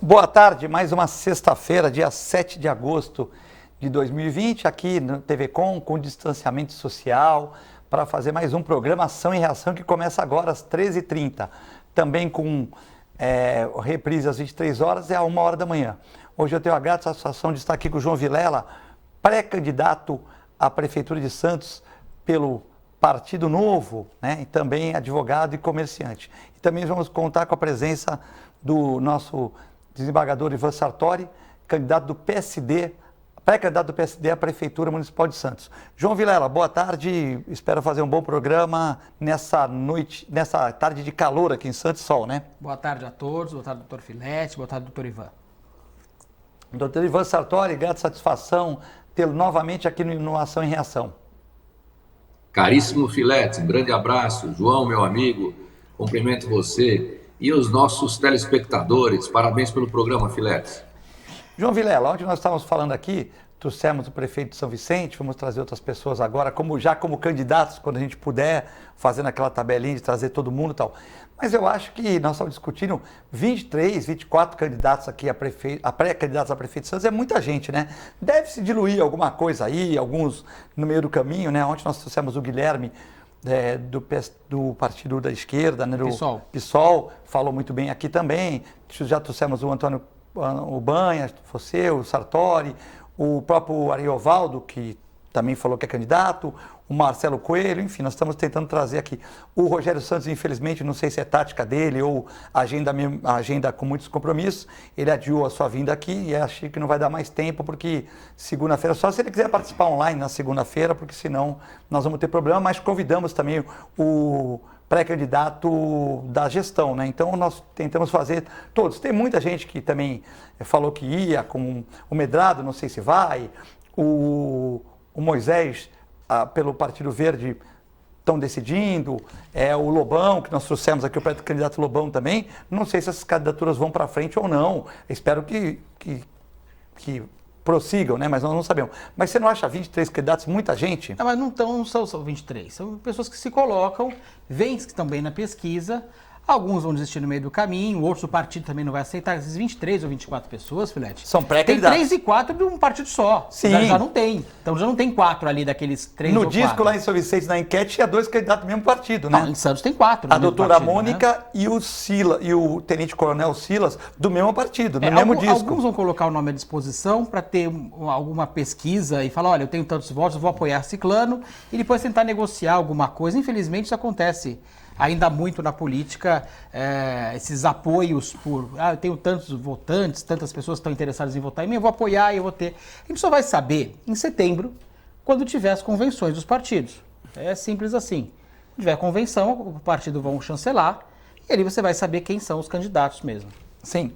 Boa tarde, mais uma sexta-feira, dia 7 de agosto de 2020, aqui no TV com distanciamento social, para fazer mais um programa Ação e Reação que começa agora às 13h30, também com reprise às 23 horas e às 1 hora da manhã. Hoje eu tenho a grata satisfação de estar aqui com o João Vilela, pré-candidato à Prefeitura de Santos pelo Partido Novo, né? E também advogado e comerciante. E também vamos contar com a presença do nosso desembargador Ivan Sartori, candidato do PSD, pré-candidato do PSD à Prefeitura Municipal de Santos. João Vilela, boa tarde, espero fazer um bom programa nessa noite, nessa tarde de calor aqui em Santos, sol, né? Boa tarde a todos, boa tarde, doutor Filete, boa tarde, doutor Ivan. Doutor Ivan Sartori, grata satisfação tê-lo novamente aqui no Ação e Reação. Caríssimo Filete, um grande abraço. João, meu amigo, cumprimento você e os nossos telespectadores. Parabéns pelo programa, Filete. João Vilela, onde nós estávamos falando aqui, trouxemos o prefeito de São Vicente, vamos trazer outras pessoas agora, como candidatos, quando a gente puder, fazendo aquela tabelinha de trazer todo mundo e tal. Mas eu acho que nós estamos discutindo 23, 24 candidatos aqui a pré-candidatos a prefeito de Santos, é muita gente, né? Deve se diluir alguma coisa aí, alguns no meio do caminho, né? Ontem nós trouxemos o Guilherme, do partido da esquerda, né, do PSOL, falou muito bem aqui também. Já trouxemos o Antônio Ubanha, você, o Sartori, o próprio Ariovaldo, que também falou que é candidato, o Marcelo Coelho, enfim, nós estamos tentando trazer aqui. O Rogério Santos, infelizmente, não sei se é tática dele ou agenda com muitos compromissos, ele adiou a sua vinda aqui e acho que não vai dar mais tempo, porque segunda-feira, só se ele quiser participar online na segunda-feira, porque senão nós vamos ter problema, mas convidamos também o pré-candidato da gestão, né? Então nós tentamos fazer todos. Tem muita gente que também falou que ia, com o Medrado, não sei se vai, o Moisés, pelo Partido Verde, estão decidindo, o Lobão, que nós trouxemos aqui, o pré-candidato Lobão também, não sei se essas candidaturas vão para frente ou não, espero que prossigam, né? Mas nós não sabemos. Mas você não acha 23 candidatos muita gente? Não, mas não são só 23, são pessoas que se colocam, veem que estão bem na pesquisa, alguns vão desistir no meio do caminho, outros o partido também não vai aceitar. Esses 23 ou 24 pessoas, Filete, são pré-candidatos. Tem 3 e 4 de um partido só. Sim. Já não tem. Então já não tem 4 ali daqueles 3 ou 4. No disco lá em São Vicente, na enquete, tinha 2 candidatos do mesmo partido, né? Não, em Santos tem 4. A doutora Mônica, né? E o tenente-coronel Silas, do mesmo partido, no mesmo disco. Alguns vão colocar o nome à disposição para ter alguma pesquisa e falar, olha, eu tenho tantos votos, eu vou apoiar ciclano, e depois tentar negociar alguma coisa. Infelizmente isso acontece ainda muito na política, esses apoios por, eu tenho tantos votantes, tantas pessoas que estão interessadas em votar em mim, eu vou apoiar e eu vou ter. A gente só vai saber em setembro, quando tiver as convenções dos partidos. É simples assim. Quando tiver convenção, o partido vão chancelar, e ali você vai saber quem são os candidatos mesmo. Sim.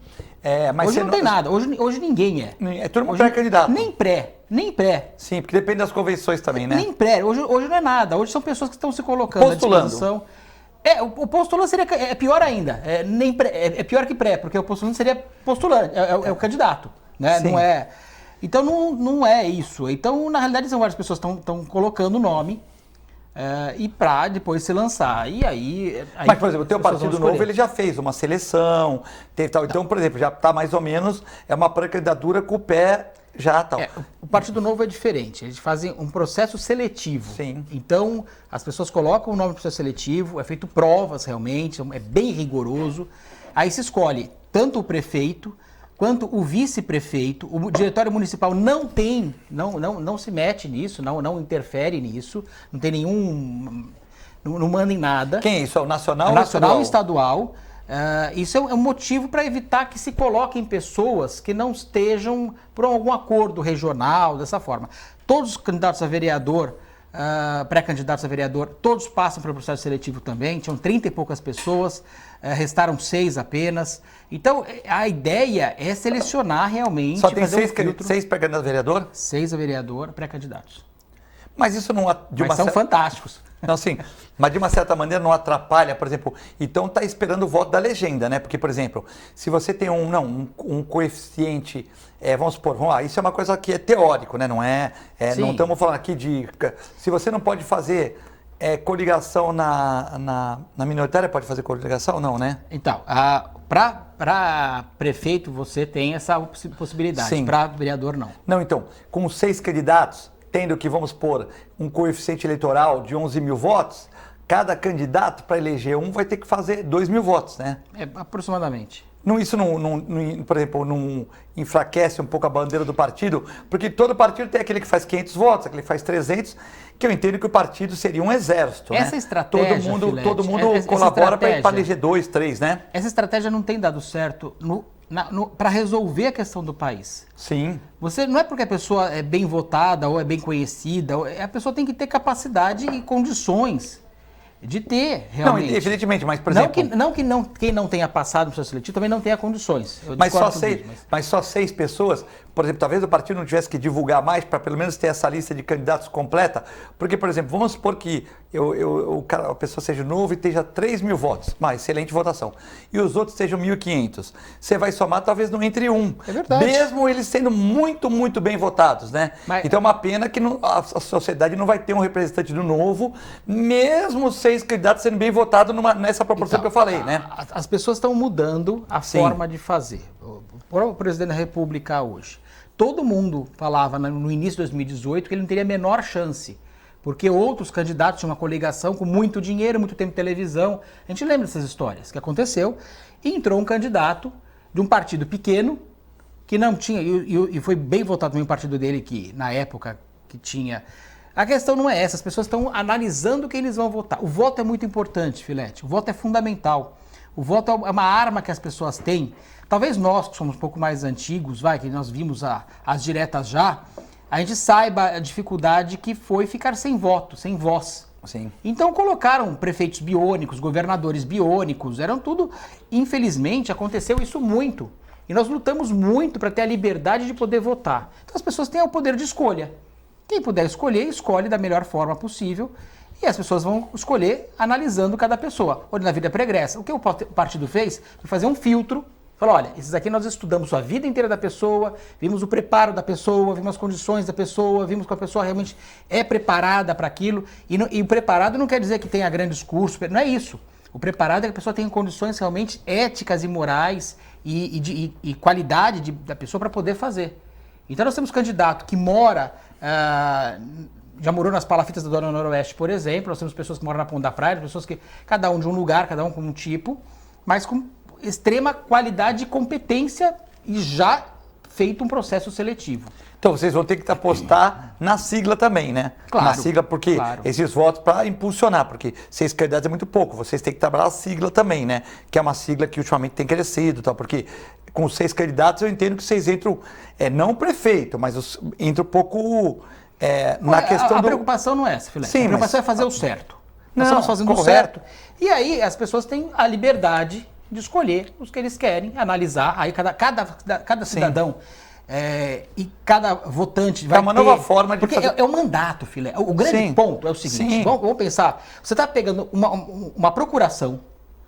Mas hoje não tem nada, hoje ninguém é. É todo mundo pré-candidato. Nem pré. Sim, porque depende das convenções também, né? Nem pré, hoje não é nada, hoje são pessoas que estão se colocando postulando. À disposição. O postulante seria pior ainda, é pior que pré, porque o postulante seria postulante, é o candidato, né? Sim. Não é. Então não é isso. Então, na realidade, são várias pessoas que estão colocando o nome e para depois se lançar. E aí. Mas, por exemplo, o teu Partido Novo ele já fez uma seleção, teve tal. Então, por exemplo, já está mais ou menos, é uma pré-candidatura com o pé. Já, tal. O Partido Novo é diferente, eles fazem um processo seletivo. Sim. Então, as pessoas colocam o nome no processo seletivo, é feito provas realmente, é bem rigoroso. Aí se escolhe tanto o prefeito quanto o vice-prefeito. O diretório municipal não se mete nisso, não interfere nisso, não tem não manda em nada. Quem é isso? É o nacional? Nacional e estadual. Isso é um motivo para evitar que se coloquem pessoas que não estejam por algum acordo regional, dessa forma. Todos os candidatos a vereador, pré-candidatos a vereador, todos passam pelo processo seletivo também, tinham 30 e poucas pessoas, restaram 6 apenas. Então, a ideia é selecionar realmente... Só tem 6 pré-candidatos a vereador? 6 a vereador, pré-candidatos. Mas isso não... Mas são fantásticos. Não, sim, mas de uma certa maneira não atrapalha, por exemplo, então está esperando o voto da legenda, né? Porque, por exemplo, se você tem um coeficiente, vamos supor, isso é uma coisa que é teórico, né? Não estamos falando aqui de... Se você não pode fazer coligação na minoritária, pode fazer coligação? Não, né? Então, para prefeito você tem essa possibilidade, para vereador não. Não, então, com 6 candidatos, tendo que, vamos pôr, um coeficiente eleitoral de 11 mil votos, cada candidato para eleger um vai ter que fazer 2 mil votos, né? Aproximadamente. Isso, por exemplo, não enfraquece um pouco a bandeira do partido? Porque todo partido tem aquele que faz 500 votos, aquele que faz 300, que eu entendo que o partido seria um exército, essa né? Estratégia, todo mundo colabora para eleger 2, 3, né? Essa estratégia não tem dado certo para resolver a questão do país. Sim. Não é porque a pessoa é bem votada ou é bem conhecida, a pessoa tem que ter capacidade e condições de ter, realmente. Não, evidentemente, mas, por exemplo... Quem não tenha passado no processo seletivo também não tenha condições. Mas só 6 pessoas, por exemplo, talvez o partido não tivesse que divulgar mais para pelo menos ter essa lista de candidatos completa, porque, por exemplo, vamos supor que a pessoa seja novo e tenha 3 mil votos, excelente votação, e os outros sejam 1.500. Você vai somar, talvez não entre um. É verdade. Mesmo eles sendo muito, muito bem votados, né? Então é uma pena que a sociedade não vai ter um representante do Novo, mesmo 6 candidatos sendo bem votados nessa proporção que eu falei, né? As pessoas estão mudando a forma de fazer. O presidente da República hoje, todo mundo falava no início de 2018 que ele não teria a menor chance, porque outros candidatos tinham uma coligação com muito dinheiro, muito tempo de televisão. A gente lembra dessas histórias que aconteceu. E entrou um candidato de um partido pequeno, que não tinha, e foi bem votado também o partido dele, que na época que tinha... A questão não é essa, as pessoas estão analisando quem eles vão votar. O voto é muito importante, Filete, o voto é fundamental. O voto é uma arma que as pessoas têm. Talvez nós, que somos um pouco mais antigos, que nós vimos as diretas já, a gente saiba a dificuldade que foi ficar sem voto, sem voz. Sim. Então colocaram prefeitos biônicos, governadores biônicos, eram tudo... Infelizmente aconteceu isso muito. E nós lutamos muito para ter a liberdade de poder votar. Então as pessoas têm o poder de escolha. Quem puder escolher, escolhe da melhor forma possível. E as pessoas vão escolher analisando cada pessoa. Olha, na vida pregressa, o que o partido fez foi fazer um filtro. Falou, olha, esses aqui nós estudamos a vida inteira da pessoa, vimos o preparo da pessoa, vimos as condições da pessoa, vimos que a pessoa realmente é preparada para aquilo. E o preparado não quer dizer que tenha grandes cursos, não é isso. O preparado é que a pessoa tenha condições realmente éticas e morais e qualidade da pessoa para poder fazer. Então nós temos candidato que mora... já morou nas palafitas da Dona Noroeste, por exemplo. Nós temos pessoas que moram na Ponta da Praia, pessoas que, cada um de um lugar, cada um com um tipo, mas com extrema qualidade e competência e já feito um processo seletivo. Então vocês vão ter que apostar na sigla também, né? Claro. Na sigla, porque esses votos para impulsionar, porque 6 candidatos é muito pouco, vocês têm que trabalhar a sigla também, né? Que é uma sigla que ultimamente tem crescido, tal, porque com 6 candidatos eu entendo que vocês entram, não prefeito, mas entram um pouco na questão A preocupação não é essa, Filete. Sim, a preocupação é fazer o certo. Nós Não, estamos fazendo o certo. E aí as pessoas têm a liberdade de escolher os que eles querem, analisar. Aí cada cidadão e cada votante vai ter... É uma nova forma de porque fazer... é o mandato, Filé. O grande ponto é o seguinte, vamos pensar, você está pegando uma procuração,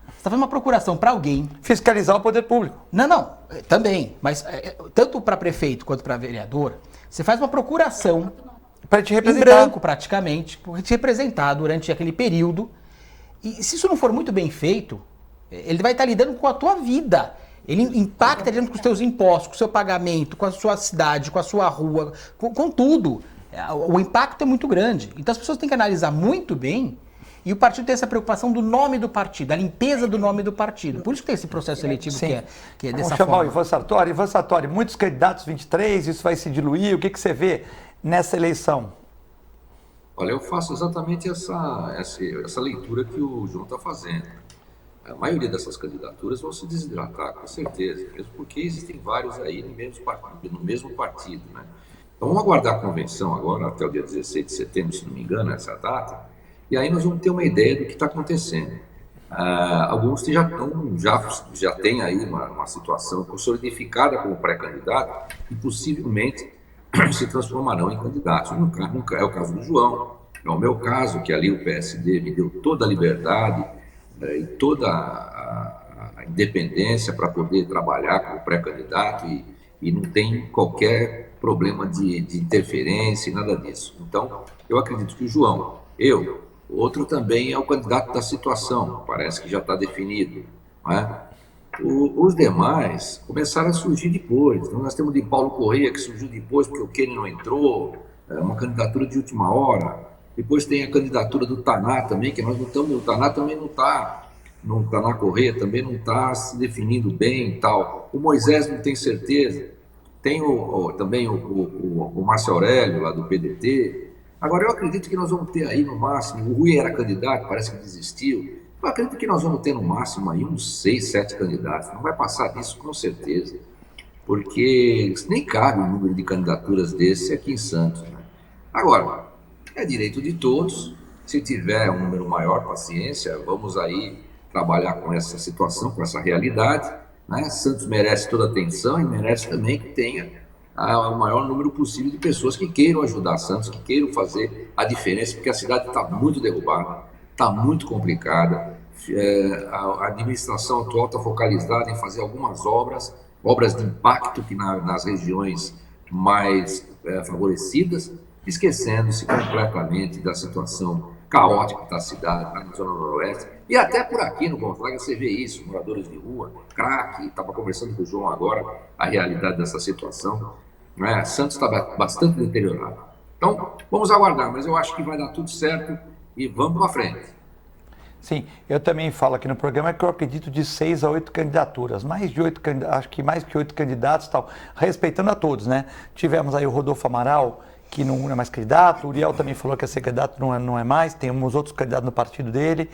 você está fazendo uma procuração para alguém... Fiscalizar o poder público. Não, também, mas tanto para prefeito quanto para vereador, você faz uma procuração... Para te representar. Em branco, praticamente, para te representar durante aquele período. E se isso não for muito bem feito, ele vai estar lidando com a tua vida. Ele impacta dentro com os teus impostos, com o seu pagamento, com a sua cidade, com a sua rua, com tudo. O impacto é muito grande. Então as pessoas têm que analisar muito bem, e o partido tem essa preocupação do nome do partido, a limpeza do nome do partido. Por isso que tem esse processo seletivo que é dessa forma. Vamos chamar o Ivan Sartori. Ivan Sartori, muitos candidatos, 23, isso vai se diluir. O que você vê nessa eleição? Olha, eu faço exatamente essa leitura que o João está fazendo. A maioria dessas candidaturas vão se desidratar, com certeza, mesmo porque existem vários aí no mesmo partido, né? Então vamos aguardar a convenção agora, até o dia 16 de setembro, se não me engano, essa data, e aí nós vamos ter uma ideia do que está acontecendo. Alguns já têm aí uma situação solidificada como pré-candidato e possivelmente se transformarão em candidatos. Nunca é o caso do João, é o meu caso, que ali o PSD me deu toda a liberdade e toda a independência para poder trabalhar como pré-candidato e não tem qualquer problema de interferência e nada disso. Então, eu acredito que o João, outro também é o candidato da situação, parece que já está definido, não é? Os demais começaram a surgir depois. Então, nós temos de Paulo Corrêa, que surgiu depois porque o Kenny não entrou, uma candidatura de última hora. Depois tem a candidatura do Taná também, que nós não estamos, o Taná também não está, o Taná Corrêa também não está se definindo bem e tal. O Moisés não tem certeza. Tem também o Márcio Aurélio, lá do PDT. Agora, eu acredito que nós vamos ter aí no máximo, o Rui era candidato, parece que desistiu. Eu acredito que nós vamos ter no máximo aí uns 6, 7 candidatos. Não vai passar disso com certeza, porque nem cabe um número de candidaturas desse aqui em Santos, né? Agora, é direito de todos. Se tiver um número maior, paciência, vamos aí trabalhar com essa situação, com essa realidade, né? Santos merece toda a atenção e merece também que tenha o maior número possível de pessoas que queiram ajudar Santos, que queiram fazer a diferença, porque a cidade está muito derrubada, está muito complicada. A administração atual está focalizada em fazer algumas obras de impacto que nas regiões mais favorecidas, esquecendo-se completamente da situação caótica que está a cidade, na zona noroeste, e até por aqui no Gonzaga você vê isso, moradores de rua, crack, estava conversando com o João agora, a realidade dessa situação, né? Santos está bastante deteriorado. Então, vamos aguardar, mas eu acho que vai dar tudo certo e vamos para frente. Sim, eu também falo aqui no programa que eu acredito de 6 a 8 candidaturas, acho que mais que 8 candidatos e tal, respeitando a todos, né? Tivemos aí o Rodolfo Amaral, que não é mais candidato, o Uriel também falou que ia ser candidato, não é mais, tem uns outros candidatos no partido dele.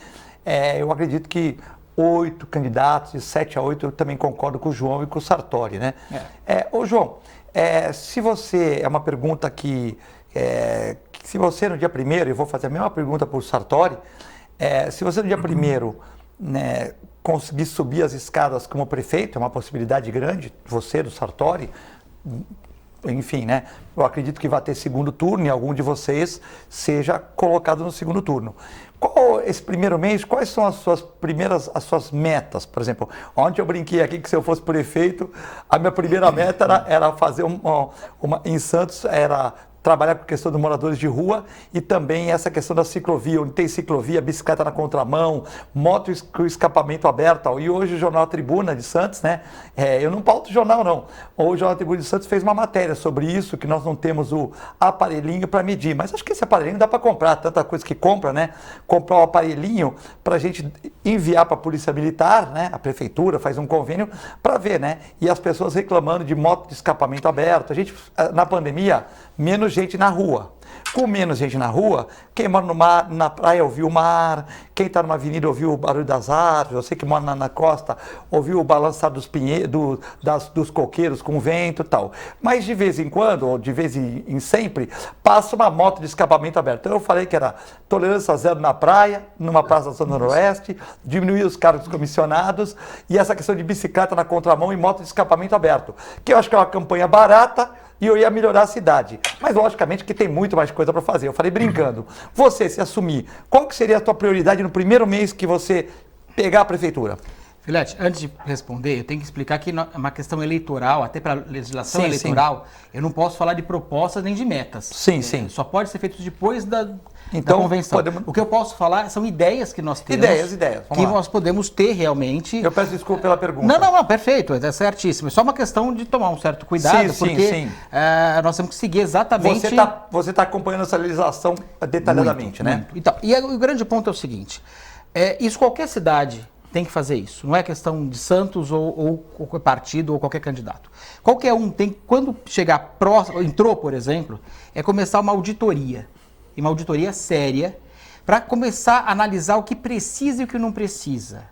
Eu acredito que 8 candidatos, de 7 a 8, eu também concordo com o João e com o Sartori, né? Ô João, se você, é uma pergunta que se você no dia 1º, eu vou fazer a mesma pergunta para o Sartori, se você no dia 1º, né, conseguir subir as escadas como prefeito, é uma possibilidade grande, você, do Sartori, enfim, né? Eu acredito que vai ter segundo turno e algum de vocês seja colocado no segundo turno. Esse primeiro mês, quais são as suas metas? Por exemplo, ontem eu brinquei aqui que se eu fosse prefeito, a minha primeira meta era fazer em Santos, era trabalhar com a questão dos moradores de rua e também essa questão da ciclovia, onde tem ciclovia, bicicleta na contramão, moto com escapamento aberto. E hoje o Jornal Tribuna de Santos, né? Eu não pauto o jornal, não. Hoje o Jornal Tribuna de Santos fez uma matéria sobre isso, que nós não temos o aparelhinho para medir. Mas acho que esse aparelhinho dá para comprar, tanta coisa que compra, né? Comprar o aparelhinho para a gente enviar para a Polícia Militar, né? A prefeitura faz um convênio para ver, né? E as pessoas reclamando de moto de escapamento aberto. A gente, na pandemia, menos gente na rua. Com menos gente na rua, quem mora na praia ouviu o mar, quem está numa avenida ouviu o barulho das árvores, você que mora na costa ouviu o balançar dos dos coqueiros com o vento e tal. Mas de vez em quando, ou de vez em sempre, passa uma moto de escapamento aberto. Então eu falei que era tolerância zero na praia, numa praça da Zona Noroeste, diminuir os cargos comissionados e essa questão de bicicleta na contramão e moto de escapamento aberto, que eu acho que é uma campanha barata, e eu ia melhorar a cidade. Mas, logicamente, que tem muito mais coisa para fazer. Eu falei brincando. Você, se assumir, qual que seria a tua prioridade no primeiro mês que você pegar a prefeitura? Filete, antes de responder, eu tenho que explicar que é uma questão eleitoral, até para legislação eleitoral, eu não posso falar de propostas nem de metas. Sim, sim. Só pode ser feito depois da convenção. Podemos... O que eu posso falar são ideias que nós temos. Ideias. Que nós podemos ter realmente. Eu peço desculpa pela pergunta. Não, perfeito, é certíssimo. É só uma questão de tomar um certo cuidado, porque nós temos que seguir exatamente... Você tá acompanhando essa legislação detalhadamente, né? Muito. Então, e o grande ponto é o seguinte, isso qualquer cidade tem que fazer isso. Não é questão de Santos ou qualquer partido ou qualquer candidato. Qualquer um tem, quando chegar próximo, entrou, por exemplo, é começar uma auditoria. E uma auditoria séria, para começar a analisar o que precisa e o que não precisa.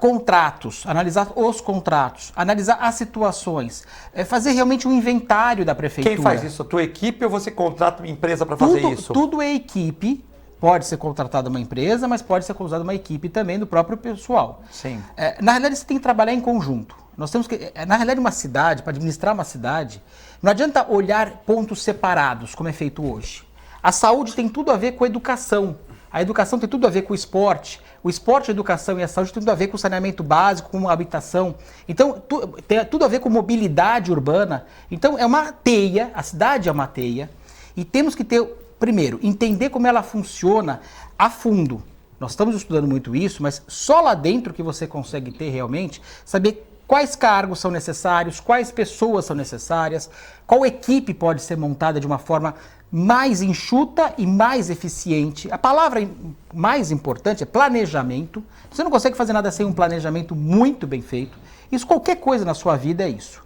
Contratos, analisar os contratos, analisar as situações, fazer realmente um inventário da prefeitura. Quem faz isso? A tua equipe ou você contrata uma empresa para fazer isso? Tudo é equipe. Pode ser contratada uma empresa, mas pode ser contratada uma equipe também do próprio pessoal. Sim. Na realidade, você tem que trabalhar em conjunto. Nós temos que, na realidade, uma cidade, para administrar uma cidade, não adianta olhar pontos separados, como é feito hoje. A saúde tem tudo a ver com a educação. A educação tem tudo a ver com o esporte. O esporte, a educação e a saúde tem tudo a ver com o saneamento básico, com a habitação. Então, tem tudo a ver com mobilidade urbana. Então, é uma teia, a cidade é uma teia. E temos que ter, primeiro, entender como ela funciona a fundo. Nós estamos estudando muito isso, mas só lá dentro que você consegue ter realmente, saber quais cargos são necessários, quais pessoas são necessárias, qual equipe pode ser montada de uma forma mais enxuta e mais eficiente. A palavra mais importante é planejamento. Você não consegue fazer nada sem um planejamento muito bem feito. Isso, qualquer coisa na sua vida é isso.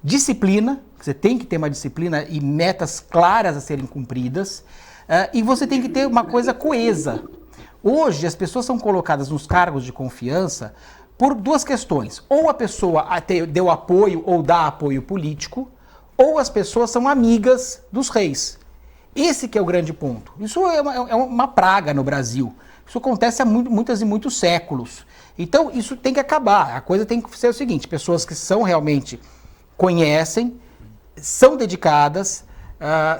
Disciplina, você tem que ter uma disciplina e metas claras a serem cumpridas. E você tem que ter uma coisa coesa. Hoje, as pessoas são colocadas nos cargos de confiança por duas questões. Ou a pessoa deu apoio ou dá apoio político, ou as pessoas são amigas dos reis. Esse que é o grande ponto. Isso é uma praga no Brasil. Isso acontece há muitos séculos. Então, isso tem que acabar. A coisa tem que ser o seguinte, pessoas que são realmente, conhecem, são dedicadas,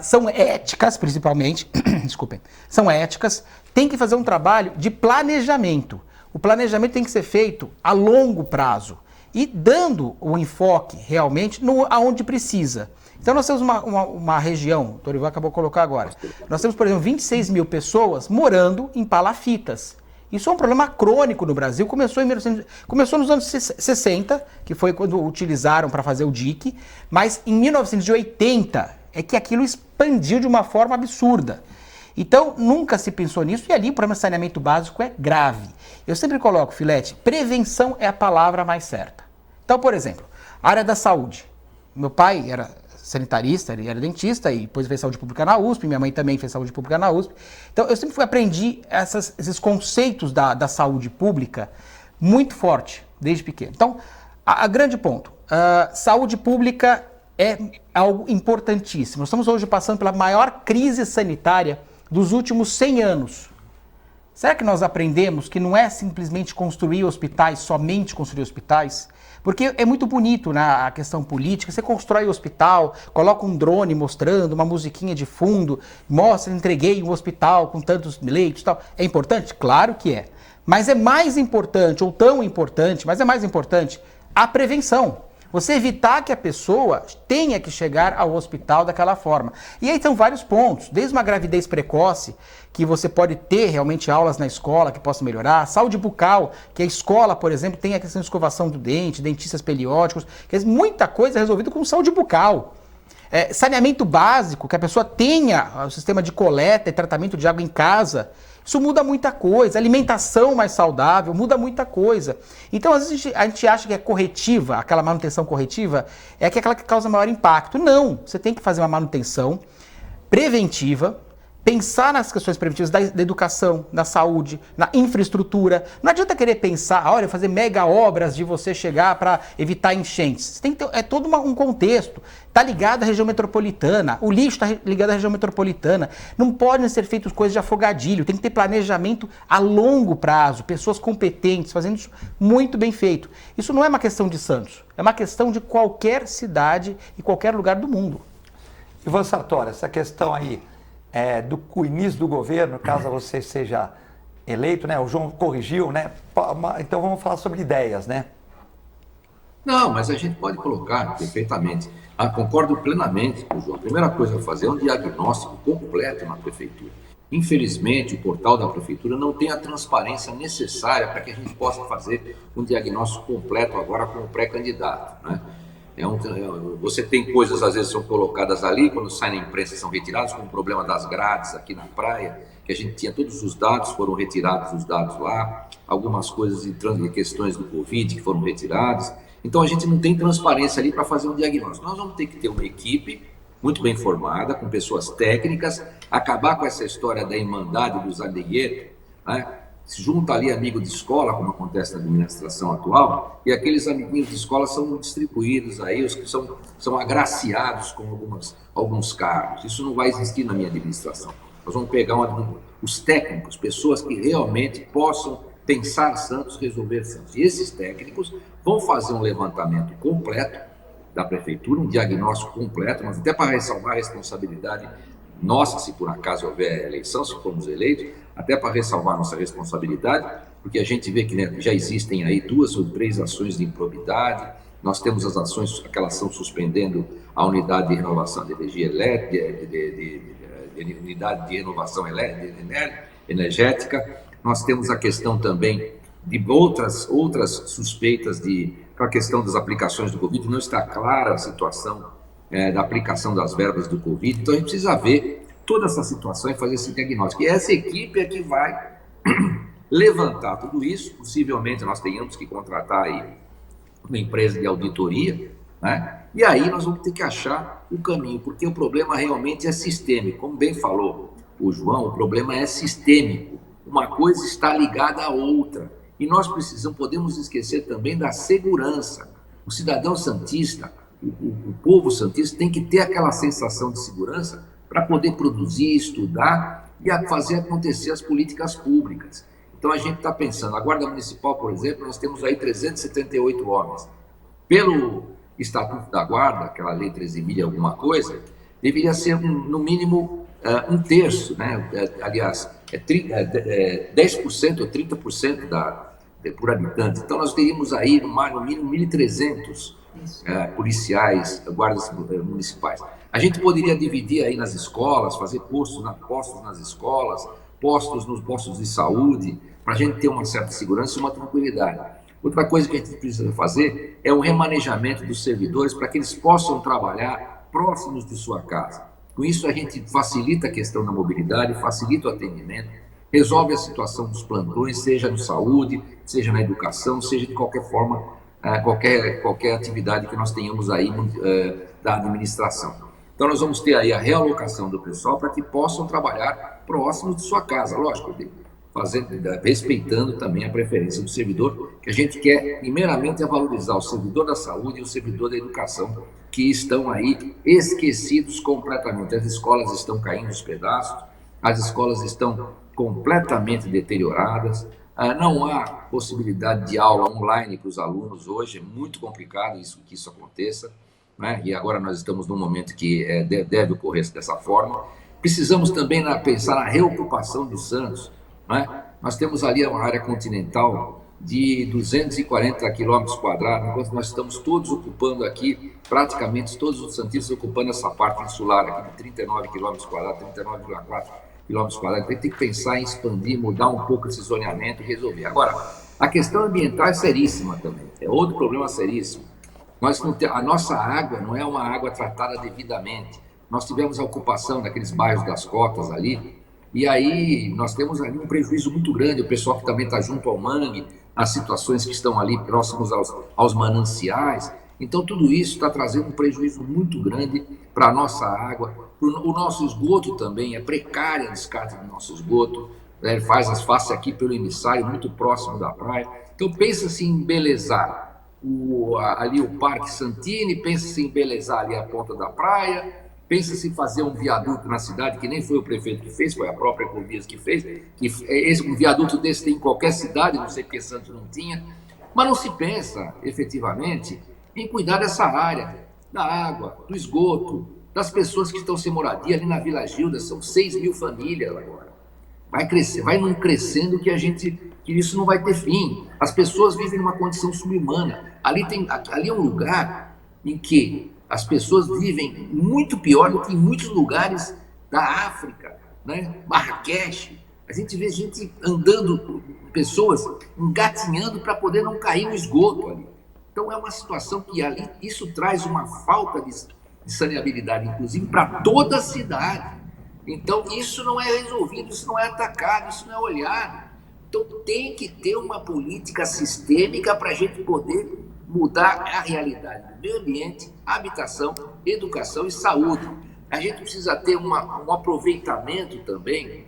são éticas, principalmente, desculpem, são éticas, tem que fazer um trabalho de planejamento. O planejamento tem que ser feito a longo prazo e dando o enfoque realmente aonde precisa. Então nós temos uma região, o Dorival acabou de colocar agora, nós temos, por exemplo, 26 mil pessoas morando em palafitas. Isso é um problema crônico no Brasil, começou nos anos 60, que foi quando utilizaram para fazer o DIC, mas em 1980 é que aquilo expandiu de uma forma absurda. Então, nunca se pensou nisso, e ali o problema de saneamento básico é grave. Eu sempre coloco, Filete, prevenção é a palavra mais certa. Então, por exemplo, área da saúde. Meu pai era sanitarista, ele era dentista, e depois fez saúde pública na USP, minha mãe também fez saúde pública na USP. Então, eu sempre aprendi esses conceitos da saúde pública muito forte, desde pequeno. Então, a grande ponto, saúde pública é algo importantíssimo. Nós estamos hoje passando pela maior crise sanitária dos últimos 100 anos. Será que nós aprendemos que não é simplesmente construir hospitais, somente construir hospitais? Porque é muito bonito na questão política, você constrói o hospital, coloca um drone mostrando, uma musiquinha de fundo, mostra, entreguei um hospital com tantos leitos e tal. É importante? Claro que é. Mas é mais importante, ou tão importante, mas é mais importante, a prevenção. Você evitar que a pessoa tenha que chegar ao hospital daquela forma. E aí são vários pontos, desde uma gravidez precoce, que você pode ter realmente aulas na escola que possam melhorar, saúde bucal, que a escola, por exemplo, tem a questão de escovação do dente, dentistas periódicos, quer dizer, muita coisa é resolvida com saúde bucal. Saneamento básico, que a pessoa tenha o sistema de coleta e tratamento de água em casa. Isso muda muita coisa. Alimentação mais saudável muda muita coisa. Então, às vezes, a gente acha que é corretiva, aquela manutenção corretiva, é aquela que causa maior impacto. Não, você tem que fazer uma manutenção preventiva, pensar nas questões preventivas da educação, na saúde, na infraestrutura. Não adianta querer pensar, olha, fazer mega obras de você chegar para evitar enchentes. Você tem que ter, todo um contexto. Está ligado à região metropolitana, o lixo está ligado à região metropolitana. Não podem ser feitas coisas de afogadilho, tem que ter planejamento a longo prazo, pessoas competentes, fazendo isso muito bem feito. Isso não é uma questão de Santos, é uma questão de qualquer cidade e qualquer lugar do mundo. Ivan Sartori, essa questão aí do início do governo, caso você seja eleito, né? O João corrigiu, né? Então vamos falar sobre ideias, né? Não, mas a gente pode colocar perfeitamente. Concordo plenamente com o João. A primeira coisa a fazer é um diagnóstico completo na prefeitura. Infelizmente, o portal da prefeitura não tem a transparência necessária para que a gente possa fazer um diagnóstico completo agora com o pré-candidato, né? Você tem coisas, às vezes, são colocadas ali, quando saem na imprensa são retiradas, como o problema das grades aqui na praia, que a gente tinha todos os dados, foram retirados os dados lá, algumas coisas de questões do Covid que foram retiradas. Então a gente não tem transparência ali para fazer um diagnóstico. Nós vamos ter que ter uma equipe muito bem formada, com pessoas técnicas, acabar com essa história da irmandade dos amiguetos, né? Se junta ali amigo de escola, como acontece na administração atual, e aqueles amiguinhos de escola são distribuídos aí, os que são agraciados com alguns cargos. Isso não vai existir na minha administração. Nós vamos pegar os técnicos, pessoas que realmente possam pensar Santos, resolver Santos. E esses técnicos vão fazer um levantamento completo da prefeitura, um diagnóstico completo, mas até para ressalvar a responsabilidade nossa, se por acaso houver eleição, se formos eleitos, até para ressalvar nossa responsabilidade, porque a gente vê que, né, já existem aí 2 ou 3 ações de improbidade. Nós temos as ações, aquela ação suspendendo a unidade de renovação de energia elétrica, unidade de renovação energética. Nós temos a questão também de outras suspeitas com a questão das aplicações do Covid. Não está clara a situação da aplicação das verbas do Covid. Então a gente precisa ver toda essa situação e fazer esse diagnóstico. E essa equipe é que vai levantar tudo isso. Possivelmente nós tenhamos que contratar aí uma empresa de auditoria, né? E aí nós vamos ter que achar o caminho, porque o problema realmente é sistêmico. Como bem falou o João, o problema é sistêmico. Uma coisa está ligada à outra. E nós podemos esquecer também da segurança. O cidadão santista, o povo santista tem que ter aquela sensação de segurança para poder produzir, estudar e fazer acontecer as políticas públicas. Então a gente está pensando, a Guarda Municipal, por exemplo, nós temos aí 378 homens. Pelo Estatuto da Guarda, aquela lei 13.000 e alguma coisa, deveria ser no mínimo um terço, né? Aliás, 10% ou 30% por habitante. Então nós teríamos aí no mínimo 1.300 policiais, guardas municipais. A gente poderia dividir aí nas escolas, fazer postos nas escolas, postos nos postos de saúde, para a gente ter uma certa segurança e uma tranquilidade. Outra coisa que a gente precisa fazer é um remanejamento dos servidores para que eles possam trabalhar próximos de sua casa. Com isso a gente facilita a questão da mobilidade, facilita o atendimento, resolve a situação dos plantões, seja na saúde, seja na educação, seja de qualquer forma, qualquer atividade que nós tenhamos aí da administração. Então nós vamos ter aí a realocação do pessoal para que possam trabalhar próximos de sua casa, lógico, respeitando também a preferência do servidor, que a gente quer primeiramente valorizar o servidor da saúde e o servidor da educação, que estão aí esquecidos completamente. As escolas estão caindo aos pedaços, as escolas estão completamente deterioradas, não há possibilidade de aula online para os alunos hoje, é muito complicado que isso aconteça, né? E agora nós estamos num momento que deve ocorrer dessa forma. Precisamos também pensar na reocupação de Santos, né? Nós temos ali uma área continental de 240 quilômetros quadrados, enquanto nós estamos todos ocupando aqui, praticamente todos os santistas ocupando essa parte insular aqui de 39 quilômetros quadrados, 39,4 quilômetros quadrados. Então, tem que pensar em expandir, mudar um pouco esse zoneamento e resolver. Agora, a questão ambiental é seríssima também, é outro problema seríssimo. A nossa água não é uma água tratada devidamente. Nós tivemos a ocupação daqueles bairros das cotas ali, e aí nós temos ali um prejuízo muito grande, o pessoal que também está junto ao mangue, as situações que estão ali próximos aos mananciais. Então tudo isso está trazendo um prejuízo muito grande para a nossa água. O nosso esgoto também é precária a descarte do nosso esgoto, né? Ele faz aqui pelo emissário, muito próximo da praia. Então pensa-se em embelezar ali o Parque Santini, pensa-se em embelezar ali a ponta da praia, pensa-se em fazer um viaduto na cidade, que nem foi o prefeito que fez, foi a própria Ecovias que fez. Um viaduto desse tem em qualquer cidade, não sei porque Santos não tinha, mas não se pensa efetivamente em cuidar dessa área, da água, do esgoto, das pessoas que estão sem moradia. Ali na Vila Gilda são 6.000 famílias agora. Vai crescer, vai não crescendo que isso não vai ter fim. As pessoas vivem numa condição subhumana. Ali é um lugar em que as pessoas vivem muito pior do que em muitos lugares da África, né? Marrakech. A gente vê gente andando, pessoas engatinhando para poder não cair no esgoto ali. Então é uma situação que ali, isso traz uma falta de saneabilidade, inclusive para toda a cidade. Então isso não é resolvido, isso não é atacado, isso não é olhado. Então tem que ter uma política sistêmica para a gente poder mudar a realidade do meio ambiente, habitação, educação e saúde. A gente precisa ter um aproveitamento também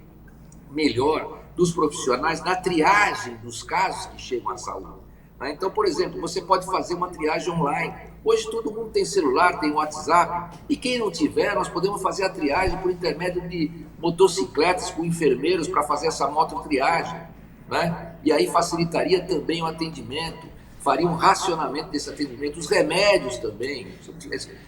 melhor dos profissionais na triagem dos casos que chegam à saúde. Então, por exemplo, você pode fazer uma triagem online. Hoje todo mundo tem celular, tem WhatsApp, e quem não tiver, nós podemos fazer a triagem por intermédio de motocicletas com enfermeiros para fazer essa mototriagem. né? E aí facilitaria também o atendimento, faria um racionamento desse atendimento, os remédios também,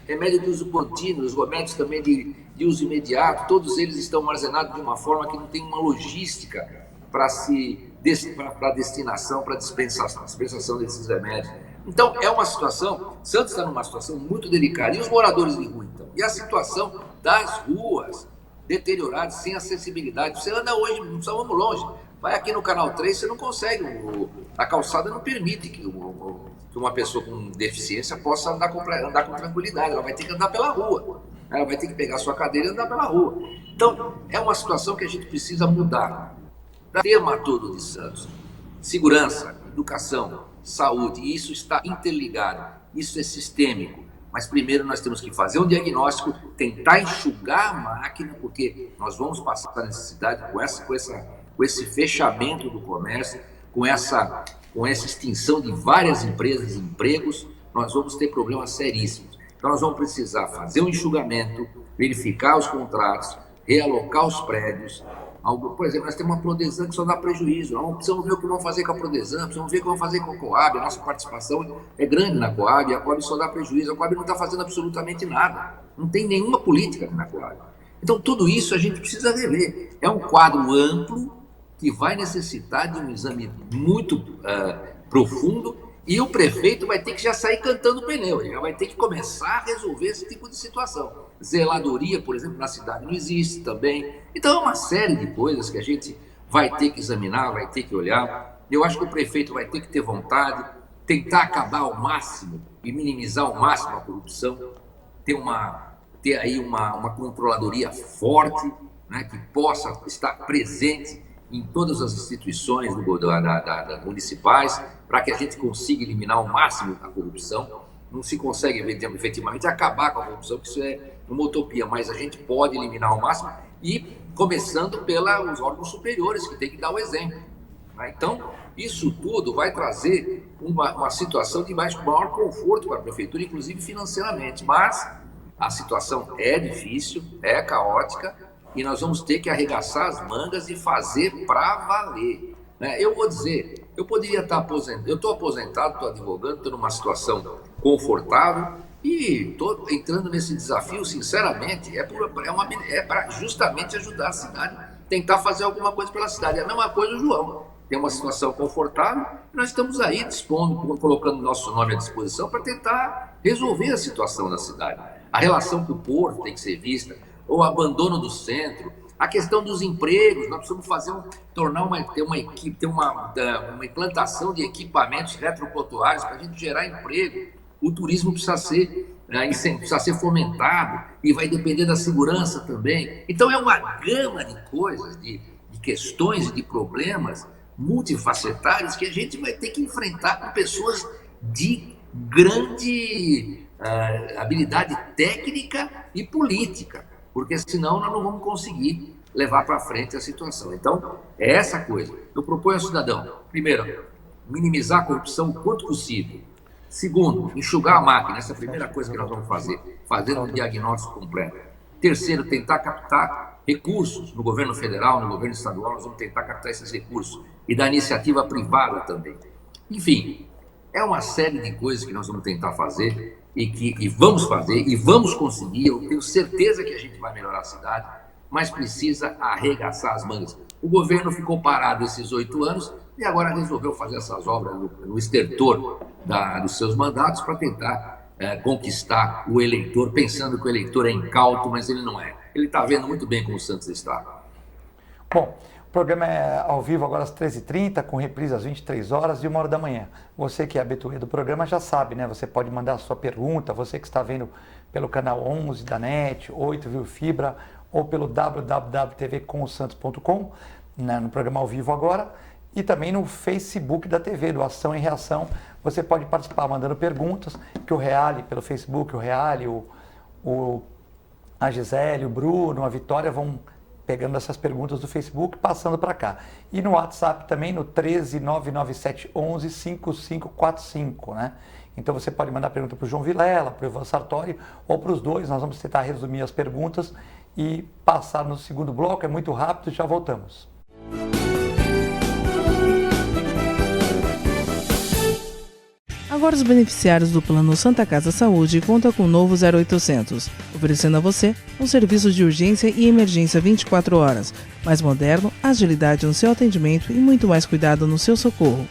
remédio de uso contínuo, os remédios também de uso imediato, todos eles estão armazenados de uma forma que não tem uma logística para a destinação, para a dispensação desses remédios. Então, é uma situação, Santos está numa situação muito delicada, e os moradores de rua, então? E a situação das ruas deterioradas, sem acessibilidade. Você anda hoje, não vamos longe, vai aqui no Canal 3, você não consegue, a calçada não permite que uma pessoa com deficiência possa andar com tranquilidade, ela vai ter que andar pela rua, ela vai ter que pegar sua cadeira e andar pela rua. Então, é uma situação que a gente precisa mudar. O tema todo de Santos, segurança, educação, saúde, isso está interligado, isso é sistêmico. Mas primeiro nós temos que fazer um diagnóstico, tentar enxugar a máquina, porque nós vamos passar a necessidade com esse fechamento do comércio, com essa extinção de várias empresas e empregos, nós vamos ter problemas seríssimos. Então nós vamos precisar fazer um enxugamento, verificar os contratos, realocar os prédios. Por exemplo, nós temos uma Prodesan que só dá prejuízo. Nós precisamos ver o que vamos fazer com a Prodesan, precisamos ver o que vamos fazer com a Coab. A nossa participação é grande na Coab, a Coab só dá prejuízo. A Coab não está fazendo absolutamente nada. Não tem nenhuma política na Coab. Então, tudo isso a gente precisa rever. É um quadro amplo que vai necessitar de um exame muito profundo, e o prefeito vai ter que já sair cantando pneu, ele já vai ter que começar a resolver esse tipo de situação. Zeladoria, por exemplo, na cidade não existe também. Então é uma série de coisas que a gente vai ter que examinar, vai ter que olhar. Eu acho que o prefeito vai ter que ter vontade, tentar acabar ao máximo e minimizar ao máximo a corrupção, ter aí uma controladoria forte, né, que possa estar presente em todas as instituições municipais, para que a gente consiga eliminar ao máximo a corrupção. Não se consegue efetivamente acabar com a corrupção, porque isso é uma utopia, mas a gente pode eliminar ao máximo, e começando pelos órgãos superiores, que tem que dar o exemplo. Então, isso tudo vai trazer uma situação de maior conforto para a prefeitura, inclusive financeiramente, mas a situação é difícil, é caótica, e nós vamos ter que arregaçar as mangas e fazer para valer. Eu vou dizer, eu poderia estar aposentado, eu estou aposentado, estou advogando, estou numa situação confortável e estou entrando nesse desafio, sinceramente, para justamente ajudar a cidade, tentar fazer alguma coisa pela cidade. É a mesma coisa o João, tem uma situação confortável, e nós estamos aí dispondo, colocando nosso nome à disposição para tentar resolver a situação da cidade. A relação com o porto tem que ser vista, o abandono do centro, a questão dos empregos. Nós precisamos ter uma implantação de equipamentos retroportuários para a gente gerar emprego. O turismo precisa ser fomentado, e vai depender da segurança também. Então é uma gama de coisas, de questões e de problemas multifacetários que a gente vai ter que enfrentar com pessoas de grande habilidade técnica e política, porque senão nós não vamos conseguir levar para frente a situação. Então, é essa coisa. Eu proponho ao cidadão, primeiro, minimizar a corrupção o quanto possível. Segundo, enxugar a máquina, essa é a primeira coisa que nós vamos fazer, fazendo um diagnóstico completo. Terceiro, tentar captar recursos no governo federal, no governo estadual, nós vamos tentar captar esses recursos, e da iniciativa privada também. Enfim, é uma série de coisas que nós vamos tentar fazer, e vamos fazer, e vamos conseguir. Eu tenho certeza que a gente vai melhorar a cidade, mas precisa arregaçar as mangas. O governo ficou parado esses 8 anos e agora resolveu fazer essas obras no estertor dos seus mandatos para tentar conquistar o eleitor, pensando que o eleitor é incauto, mas ele não é. Ele está vendo muito bem como o Santos está. Bom, o programa é ao vivo agora às 13h30, com reprise às 23 horas e 1h da manhã. Você que é habituê do programa já sabe, né? Você pode mandar a sua pergunta, você que está vendo pelo canal 11 da NET, 8 Viu Fibra, ou pelo www.tvcomsantos.com, né, no programa ao vivo agora, e também no Facebook da TV, do Ação e Reação. Você pode participar mandando perguntas, que o Reale, pelo Facebook, o Reale, a Gisele, o Bruno, a Vitória vão pegando essas perguntas do Facebook, passando para cá. E no WhatsApp também, no 13997115545, né? Então você pode mandar pergunta para o João Vilela, para o Ivan Sartori, ou para os dois. Nós vamos tentar resumir as perguntas e passar no segundo bloco. É muito rápido, já voltamos. Agora os beneficiários do Plano Santa Casa Saúde contam com o novo 0800, oferecendo a você um serviço de urgência e emergência 24 horas, mais moderno, agilidade no seu atendimento e muito mais cuidado no seu socorro.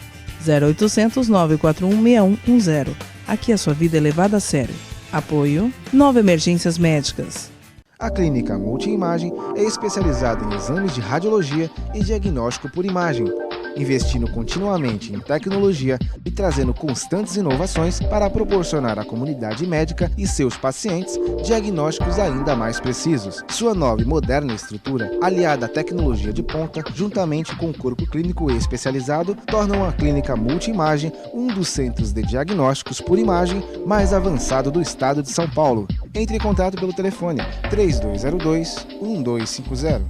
0800 941 6110. Aqui a sua vida é levada a sério. Apoio 9 Emergências Médicas. A Clínica Multiimagem é especializada em exames de radiologia e diagnóstico por imagem, investindo continuamente em tecnologia e trazendo constantes inovações para proporcionar à comunidade médica e seus pacientes diagnósticos ainda mais precisos. Sua nova e moderna estrutura, aliada à tecnologia de ponta, juntamente com o corpo clínico especializado, tornam a Clínica Multiimagem um dos centros de diagnósticos por imagem mais avançado do estado de São Paulo. Entre em contato pelo telefone 3202-1250.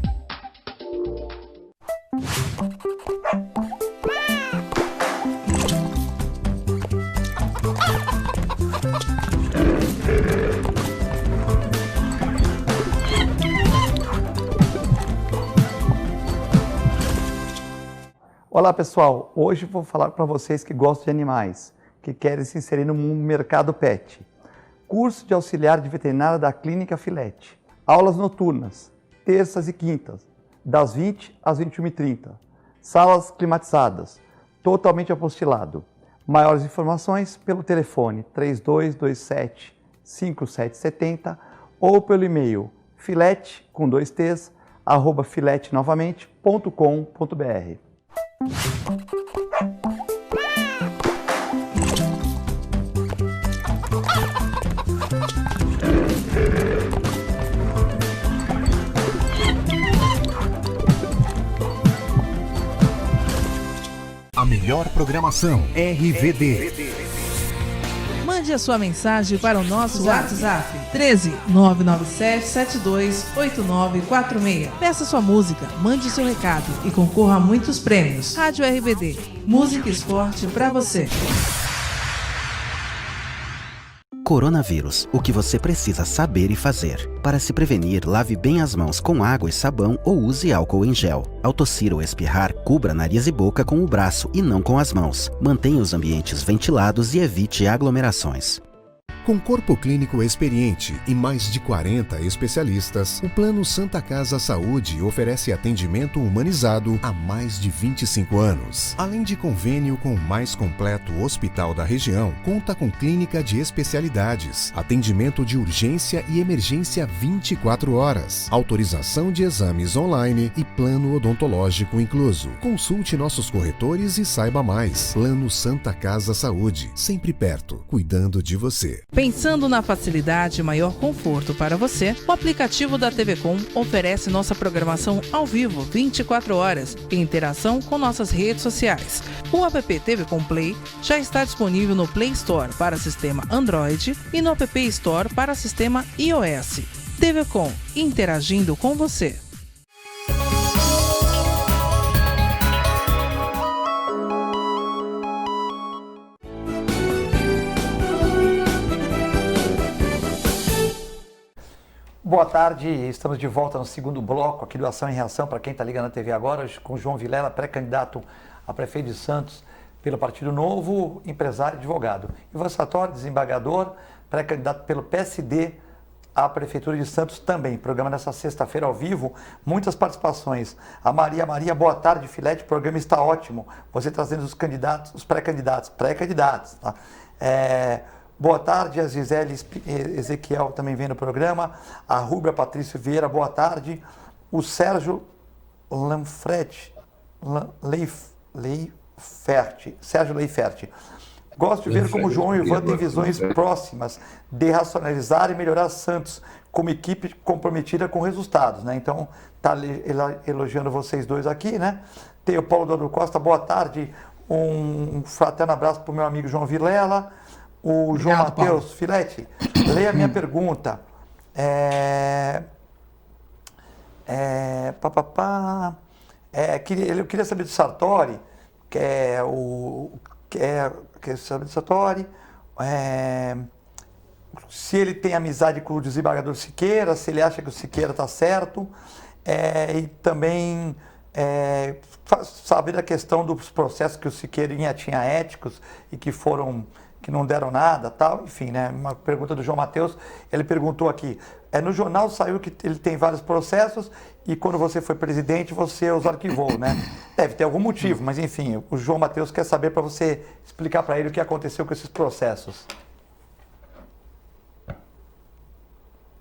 Olá pessoal, hoje vou falar para vocês que gostam de animais, que querem se inserir no mercado pet. Curso de auxiliar de veterinária da Clínica Filete. Aulas noturnas, terças e quintas, das 20 às 21h30. Salas climatizadas, totalmente apostilado. Maiores informações pelo telefone 3227-5770 ou pelo e-mail filete, com 2 t's, @filetenovamente.com.br. A melhor programação RVD. Mande a sua mensagem para o nosso WhatsApp 13 997 72 8946. Peça sua música, mande seu recado e concorra a muitos prêmios. Rádio RBD, música e esporte para você. Coronavírus, o que você precisa saber e fazer. Para se prevenir, lave bem as mãos com água e sabão ou use álcool em gel. Ao tossir ou espirrar, cubra nariz e boca com o braço e não com as mãos. Mantenha os ambientes ventilados e evite aglomerações. Com corpo clínico experiente e mais de 40 especialistas, o Plano Santa Casa Saúde oferece atendimento humanizado há mais de 25 anos. Além de convênio com o mais completo hospital da região, conta com clínica de especialidades, atendimento de urgência e emergência 24 horas, autorização de exames online e plano odontológico incluso. Consulte nossos corretores e saiba mais. Plano Santa Casa Saúde, sempre perto, cuidando de você. Pensando na facilidade e maior conforto para você, o aplicativo da TV Com oferece nossa programação ao vivo 24 horas em interação com nossas redes sociais. O app TV Com Play já está disponível no Play Store para sistema Android e no App Store para sistema iOS. TV Com, interagindo com você. Boa tarde, estamos de volta no segundo bloco aqui do Ação e Reação, para quem está ligando na TV agora, hoje com João Vilela, pré-candidato a prefeito de Santos pelo Partido Novo, empresário e advogado. Ivan Sartori, desembargador, pré-candidato pelo PSD à Prefeitura de Santos também. Programa dessa sexta-feira ao vivo, muitas participações. A Maria, boa tarde, Filete, o programa está ótimo. Você trazendo os candidatos, os pré-candidatos, tá? Boa tarde, a Gisele Ezequiel também vem no programa, a Rúbia Patrício Vieira, boa tarde, o Sérgio Leifert. Gosto de ver como o João e o Ivan têm visões próximas de racionalizar e melhorar Santos como equipe comprometida com resultados, né? Então, está elogiando vocês dois aqui, né? Tem o Paulo Dodo Costa, boa tarde, um fraterno abraço para o meu amigo João Vilela. O João Matheus Filete, leia a minha pergunta. Eu queria saber do Sartori, se ele tem amizade com o desembargador Siqueira, se ele acha que o Siqueira está certo, e também saber da questão dos processos que o Siqueirinha tinha éticos e que foram que não deram nada, tal, enfim, né? Uma pergunta do João Matheus, ele perguntou aqui, no jornal saiu que ele tem vários processos e quando você foi presidente você os arquivou, né? Deve ter algum motivo, mas enfim, o João Matheus quer saber para você explicar para ele o que aconteceu com esses processos.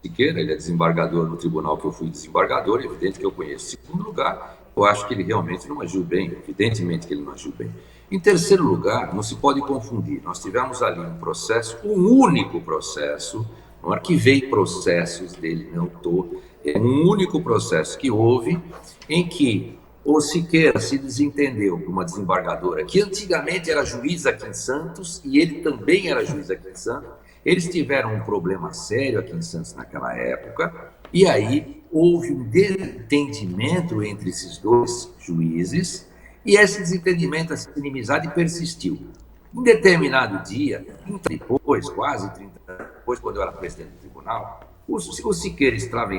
Siqueira, ele é desembargador no tribunal que eu fui desembargador, é evidente que eu conheço. Em segundo lugar, eu acho que ele realmente não agiu bem, evidentemente que ele não agiu bem. Em terceiro lugar, não se pode confundir, nós tivemos ali um processo, um único processo, não arquivei processos dele, não estou, é um único processo que houve em que o Siqueira se desentendeu com uma desembargadora que antigamente era juiz aqui em Santos e ele também era juiz aqui em Santos. Eles tiveram um problema sério aqui em Santos naquela época, e aí houve um desentendimento entre esses dois juízes, e esse desentendimento, essa inimizade persistiu. Em determinado dia, 30 depois, quase 30 anos depois, quando eu era presidente do tribunal, o Siqueira estava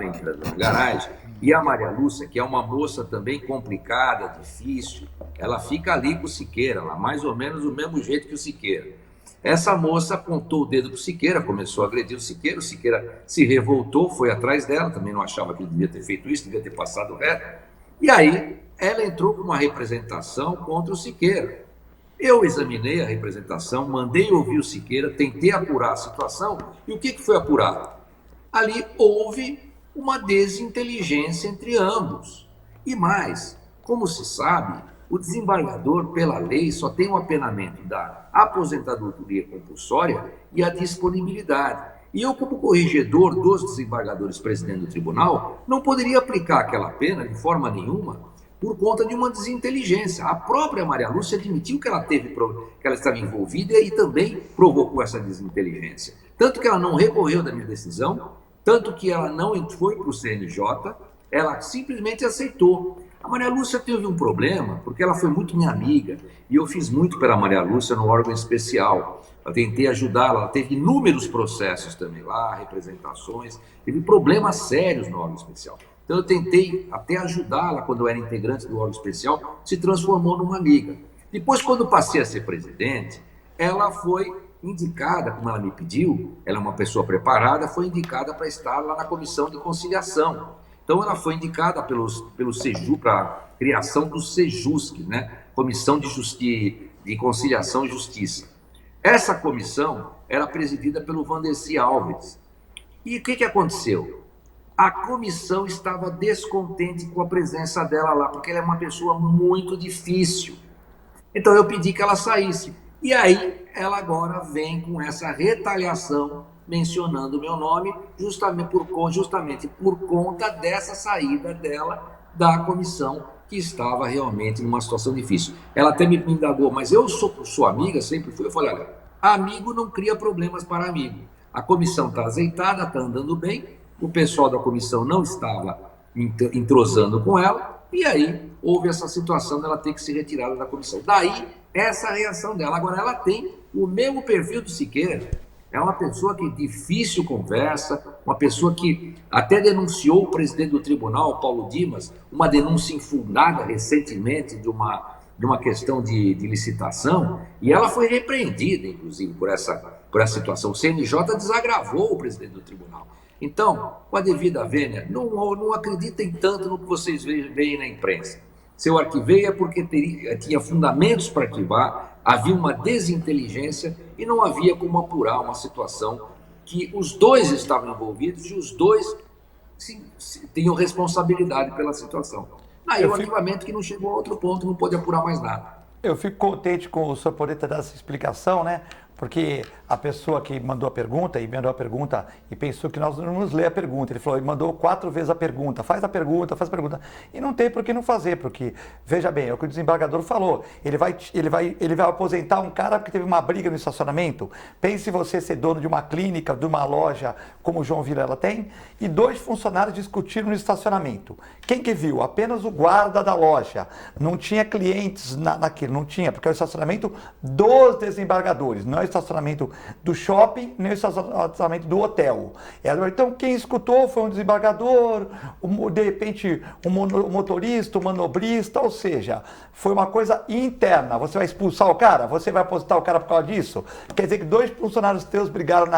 entrando na garagem, e a Maria Lúcia, que é uma moça também complicada, difícil, ela fica ali com o Siqueira, lá, mais ou menos do mesmo jeito que o Siqueira. Essa moça apontou o dedo para o Siqueira, começou a agredir o Siqueira se revoltou, foi atrás dela, também não achava que ele devia ter feito isso, devia ter passado reto. E aí ela entrou com uma representação contra o Siqueira. Eu examinei a representação, mandei ouvir o Siqueira, tentei apurar a situação, e o que foi apurado? Ali houve uma desinteligência entre ambos. E mais, como se sabe, o desembargador, pela lei, só tem o apenamento da aposentadoria compulsória e a disponibilidade. E eu, como corregedor dos desembargadores presidente do tribunal, não poderia aplicar aquela pena de forma nenhuma por conta de uma desinteligência. A própria Maria Lúcia admitiu que ela estava envolvida e também provocou essa desinteligência. Tanto que ela não recorreu da minha decisão, tanto que ela não foi para o CNJ, ela simplesmente aceitou. A Maria Lúcia teve um problema, porque ela foi muito minha amiga, e eu fiz muito pela Maria Lúcia no órgão especial. Eu tentei ajudá-la, ela teve inúmeros processos também lá, representações, teve problemas sérios no órgão especial. Então eu tentei até ajudá-la quando eu era integrante do órgão especial, se transformou numa amiga. Depois, quando passei a ser presidente, ela foi indicada, como ela me pediu, ela é uma pessoa preparada, foi indicada para estar lá na comissão de conciliação. Então, ela foi indicada pelo SEJU para a criação do SEJUSC, né? Comissão de Conciliação e Justiça. Essa comissão era presidida pelo Vandeci Alves. E o que aconteceu? A comissão estava descontente com a presença dela lá, porque ela é uma pessoa muito difícil. Então, eu pedi que ela saísse. E aí, ela agora vem com essa retaliação, mencionando o meu nome, justamente por conta dessa saída dela da comissão, que estava realmente numa situação difícil. Ela até me indagou, mas eu sou sua amiga, sempre fui. Eu falei, olha, amigo não cria problemas para amigo. A comissão está azeitada, está andando bem, o pessoal da comissão não estava entrosando com ela, e aí houve essa situação dela ter que se retirar da comissão. Daí, essa reação dela. Agora, ela tem o mesmo perfil do Siqueira. É uma pessoa que difícil conversa, uma pessoa que até denunciou o presidente do tribunal, Paulo Dimas, uma denúncia infundada recentemente de uma questão de licitação, e ela foi repreendida, inclusive, por essa situação. O CNJ desagravou o presidente do tribunal. Então, com a devida vênia, não acreditem tanto no que vocês veem na imprensa. Se eu arquivei é porque tinha fundamentos para arquivar, havia uma desinteligência e não havia como apurar uma situação que os dois estavam envolvidos e os dois tinham responsabilidade pela situação. Aí o arquivamento que não chegou a outro ponto, não pôde apurar mais nada. Eu fico contente com o senhor poder ter dado essa explicação, né? Porque a pessoa que mandou a pergunta e pensou que nós não íamos ler a pergunta. Ele falou, ele mandou 4 vezes a pergunta, faz a pergunta. E não tem por que não fazer, porque, veja bem, é o que o desembargador falou. Ele vai aposentar um cara porque teve uma briga no estacionamento. Pense você ser dono de uma clínica, de uma loja, como o João Vilela tem, e 2 funcionários discutiram no estacionamento. Quem que viu? Apenas o guarda da loja. Não tinha clientes naquilo, não tinha, porque é o estacionamento dos desembargadores, não é estacionamento do shopping, nem o estacionamento do hotel. Então, quem escutou foi um desembargador, de repente, um motorista, um manobrista, ou seja, foi uma coisa interna. Você vai expulsar o cara? Você vai aposentar o cara por causa disso? Quer dizer que 2 funcionários teus brigaram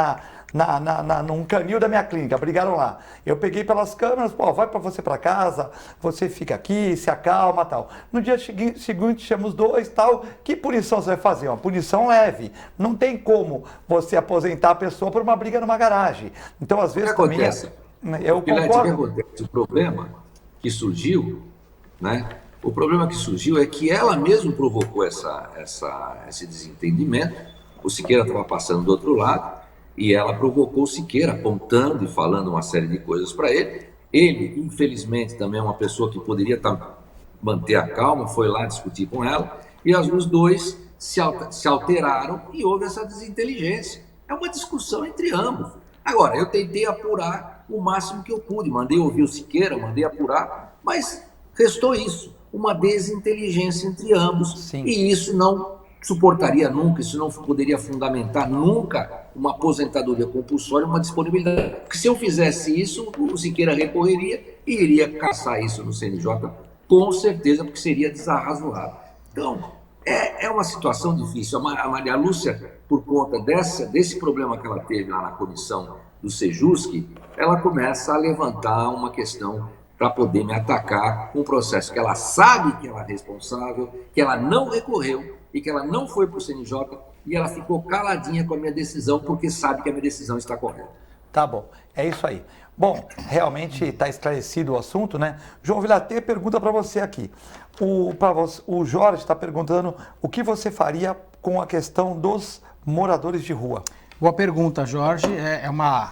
num canil da minha clínica, brigaram lá. Eu peguei pelas câmeras, vai para você para casa, você fica aqui, se acalma, tal. No dia seguinte, chama os 2, tal. Que punição você vai fazer? Uma punição leve. Não tem como você aposentar a pessoa por uma briga numa garagem. Então, às vezes, também... Eu concordo. O problema que surgiu, né? O problema que surgiu é que ela mesma provocou esse desentendimento. O Siqueira estava passando do outro lado, e ela provocou o Siqueira, apontando e falando uma série de coisas para ele. Ele, infelizmente, também é uma pessoa que poderia manter a calma, foi lá discutir com ela, e os 2 se alteraram e houve essa desinteligência. É uma discussão entre ambos. Agora, eu tentei apurar o máximo que eu pude, mandei ouvir o Siqueira, mandei apurar, mas restou isso, uma desinteligência entre ambos. Sim. E isso não suportaria nunca, isso não poderia fundamentar nunca uma aposentadoria compulsória, uma disponibilidade. Porque se eu fizesse isso, o Siqueira recorreria e iria caçar isso no CNJ, com certeza, porque seria desarrazoado. Então, é uma situação difícil. A Maria Lúcia, por conta desse problema que ela teve lá na comissão do Sejusc, ela começa a levantar uma questão para poder me atacar com um processo que ela sabe que ela é responsável, que ela não recorreu, e que ela não foi para o CNJ e ela ficou caladinha com a minha decisão porque sabe que a minha decisão está correta. Tá bom, é isso aí. Bom, realmente está esclarecido o assunto, né? João Vilatê pergunta para você aqui. O Jorge está perguntando o que você faria com a questão dos moradores de rua. Boa pergunta, Jorge.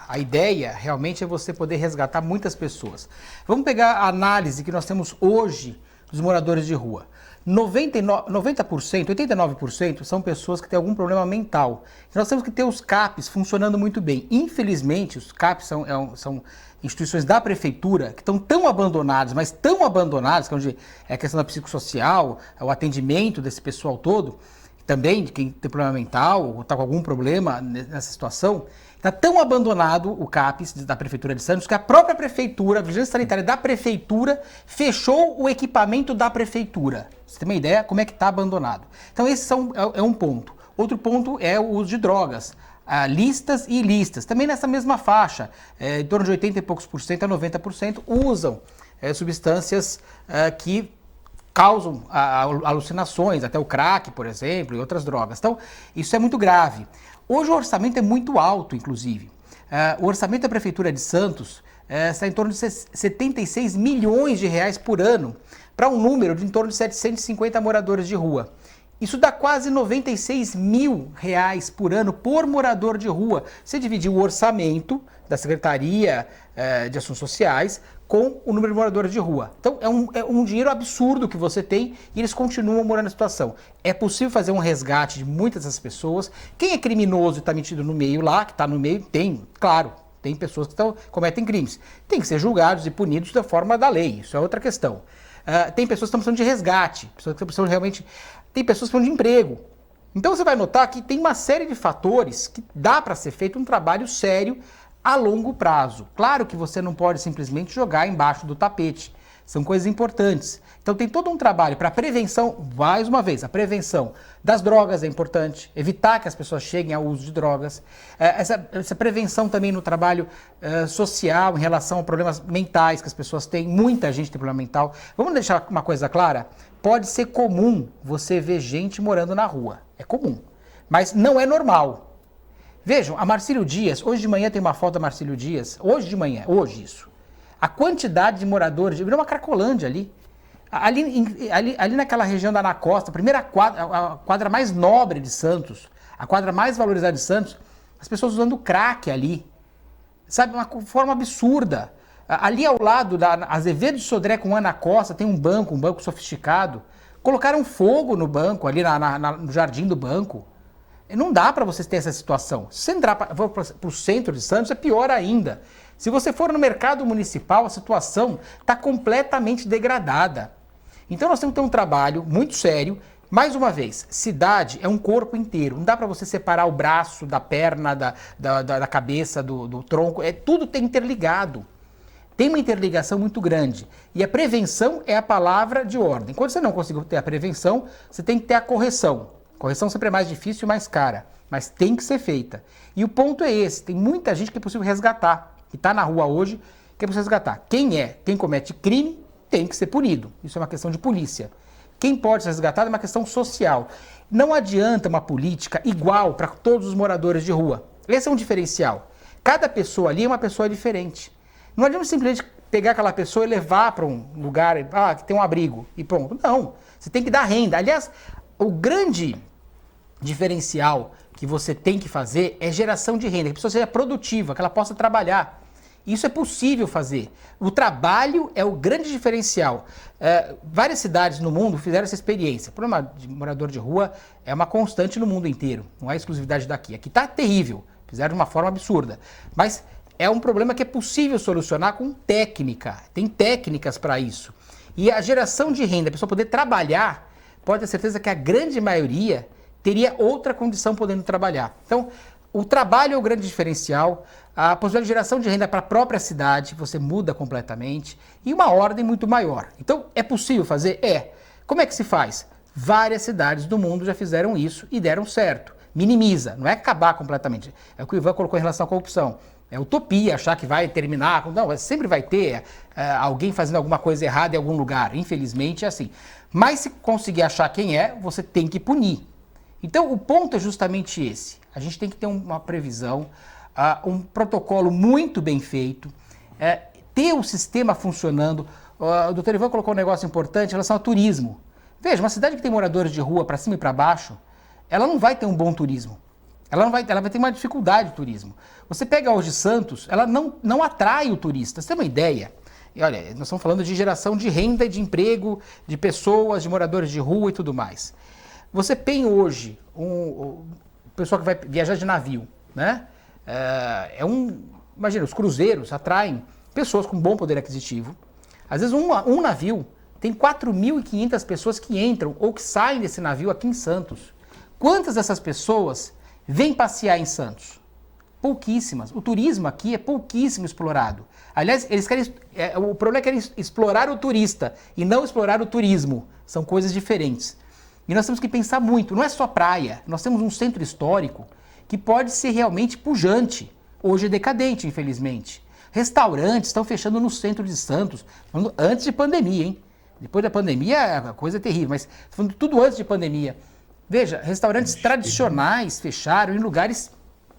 A ideia realmente é você poder resgatar muitas pessoas. Vamos pegar a análise que nós temos hoje dos moradores de rua. 90%, 89% são pessoas que têm algum problema mental. Nós temos que ter os CAPs funcionando muito bem. Infelizmente, os CAPs são instituições da prefeitura que estão tão abandonadas, mas tão abandonadas, que é a questão da psicossocial, o atendimento desse pessoal todo, também de quem tem problema mental ou está com algum problema nessa situação. Está tão abandonado o CAPES da Prefeitura de Santos que a própria Prefeitura, a Vigilância Sanitária da Prefeitura, fechou o equipamento da Prefeitura. Você tem uma ideia como é que está abandonado. Então esse é um ponto. Outro ponto é o uso de drogas. Listas e ilícitas. Também nessa mesma faixa, em torno de 80 e poucos por cento a 90% usam substâncias que causam alucinações, até o crack, por exemplo, e outras drogas. Então isso é muito grave. Hoje o orçamento é muito alto, inclusive. O orçamento da Prefeitura de Santos está em torno de 76 milhões de reais por ano, para um número de em torno de 750 moradores de rua. Isso dá quase 96 mil reais por ano por morador de rua. Você dividir o orçamento da Secretaria de Assuntos Sociais com o número de moradores de rua. Então é um dinheiro absurdo que você tem e eles continuam morando na situação. É possível fazer um resgate de muitas dessas pessoas. Quem é criminoso e está metido no meio lá, que está no meio, tem pessoas que cometem crimes. Tem que ser julgados e punidos da forma da lei, isso é outra questão. Tem pessoas que estão precisando de resgate, pessoas que estão realmente... Tem pessoas que precisam de emprego. Então você vai notar que tem uma série de fatores que dá para ser feito um trabalho sério a longo prazo. Claro que você não pode simplesmente jogar embaixo do tapete. São coisas importantes. Então tem todo um trabalho para prevenção, mais uma vez, a prevenção das drogas é importante, evitar que as pessoas cheguem ao uso de drogas. Essa prevenção também no trabalho social em relação a problemas mentais que as pessoas têm. Muita gente tem problema mental. Vamos deixar uma coisa clara? Pode ser comum você ver gente morando na rua. É comum. Mas não é normal. Vejam, a Marcílio Dias, hoje de manhã tem uma foto da Marcílio Dias, hoje isso. A quantidade de moradores, virou uma Cracolândia ali. Ali naquela região da Ana Costa, a quadra mais nobre de Santos, a quadra mais valorizada de Santos, as pessoas usando crack ali. Sabe, uma forma absurda. Ali ao lado da Azevedo de Sodré com Ana Costa, tem um banco sofisticado. Colocaram fogo no banco, ali no jardim do banco. Não dá para vocês ter essa situação. Se você entrar para o centro de Santos, é pior ainda. Se você for no mercado municipal, a situação está completamente degradada. Então nós temos que ter um trabalho muito sério, mais uma vez, cidade é um corpo inteiro. Não dá para você separar o braço da perna, da cabeça, do tronco. Tudo tem interligado. Tem uma interligação muito grande. E a prevenção é a palavra de ordem. Quando você não conseguir ter a prevenção, você tem que ter a correção. Correção sempre é mais difícil e mais cara, mas tem que ser feita. E o ponto é esse, tem muita gente que é possível resgatar, que está na rua hoje, que é possível resgatar. Quem comete crime tem que ser punido. Isso é uma questão de polícia. Quem pode ser resgatado é uma questão social. Não adianta uma política igual para todos os moradores de rua. Esse é um diferencial. Cada pessoa ali é uma pessoa diferente. Não adianta simplesmente pegar aquela pessoa e levar para um lugar, que tem um abrigo e pronto. Não, você tem que dar renda. Aliás, o grande diferencial que você tem que fazer é geração de renda, que a pessoa seja produtiva, que ela possa trabalhar. Isso é possível fazer. O trabalho é o grande diferencial. Várias cidades no mundo fizeram essa experiência. O problema de morador de rua é uma constante no mundo inteiro, não é exclusividade daqui. Aqui está terrível, fizeram de uma forma absurda. Mas é um problema que é possível solucionar com técnica. Tem técnicas para isso. E a geração de renda, a pessoa poder trabalhar, pode ter certeza que a grande maioria teria outra condição podendo trabalhar. Então, o trabalho é o grande diferencial, a possibilidade de geração de renda para a própria cidade, você muda completamente, e uma ordem muito maior. Então, é possível fazer? É. Como é que se faz? Várias cidades do mundo já fizeram isso e deram certo. Minimiza, não é acabar completamente. É o que o Ivan colocou em relação à corrupção. É utopia achar que vai terminar. Não, sempre vai ter alguém fazendo alguma coisa errada em algum lugar. Infelizmente é assim. Mas se conseguir achar quem é, você tem que punir. Então o ponto é justamente esse. A gente tem que ter uma previsão, um protocolo muito bem feito, ter o sistema funcionando. O doutor Ivan colocou um negócio importante em relação ao turismo. Veja, uma cidade que tem moradores de rua para cima e para baixo, ela não vai ter um bom turismo. Ela vai ter uma dificuldade de turismo. Você pega hoje Santos, ela não atrai o turista. Você tem uma ideia? E olha, nós estamos falando de geração de renda e de emprego, de pessoas, de moradores de rua e tudo mais. Você tem hoje um pessoal que vai viajar de navio, né? Imagina, os cruzeiros atraem pessoas com bom poder aquisitivo. Às vezes um navio tem 4.500 pessoas que entram ou que saem desse navio aqui em Santos. Quantas dessas pessoas vêm passear em Santos? Pouquíssimas. O turismo aqui é pouquíssimo explorado. Aliás, eles querem, o problema é que querem explorar o turista e não explorar o turismo. São coisas diferentes. E nós temos que pensar muito, não é só praia. Nós temos um centro histórico que pode ser realmente pujante. Hoje é decadente, infelizmente. Restaurantes estão fechando no centro de Santos, antes de pandemia, hein? Depois da pandemia a coisa é terrível, mas falando tudo antes de pandemia. Veja, restaurantes tradicionais fecharam em lugares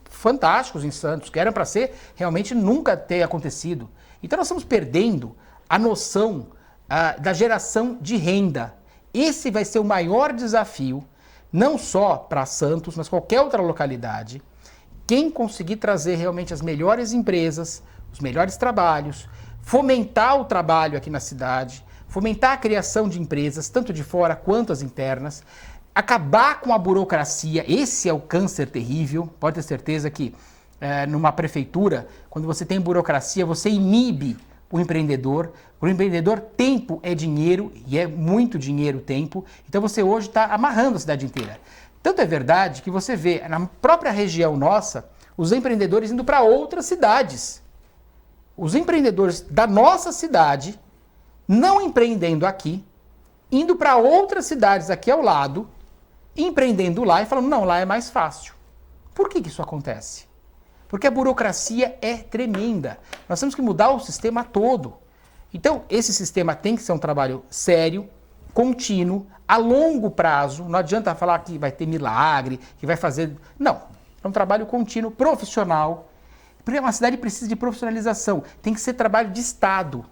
fantásticos em Santos, que eram para ser realmente nunca ter acontecido. Então nós estamos perdendo a noção da geração de renda. Esse vai ser o maior desafio, não só para Santos, mas qualquer outra localidade. Quem conseguir trazer realmente as melhores empresas, os melhores trabalhos, fomentar o trabalho aqui na cidade, fomentar a criação de empresas, tanto de fora quanto as internas, acabar com a burocracia, esse é o câncer terrível. Pode ter certeza que numa prefeitura, quando você tem burocracia, você inibe o empreendedor. Para o empreendedor, tempo é dinheiro, e é muito dinheiro o tempo. Então você hoje está amarrando a cidade inteira. Tanto é verdade que você vê na própria região nossa, os empreendedores indo para outras cidades. Os empreendedores da nossa cidade, não empreendendo aqui, indo para outras cidades aqui ao lado, empreendendo lá e falando, não, lá é mais fácil. Por que isso acontece? Porque a burocracia é tremenda. Nós temos que mudar o sistema todo. Então, esse sistema tem que ser um trabalho sério, contínuo, a longo prazo. Não adianta falar que vai ter milagre, que vai fazer... Não, é um trabalho contínuo, profissional. Porque uma cidade precisa de profissionalização. Tem que ser trabalho de Estado.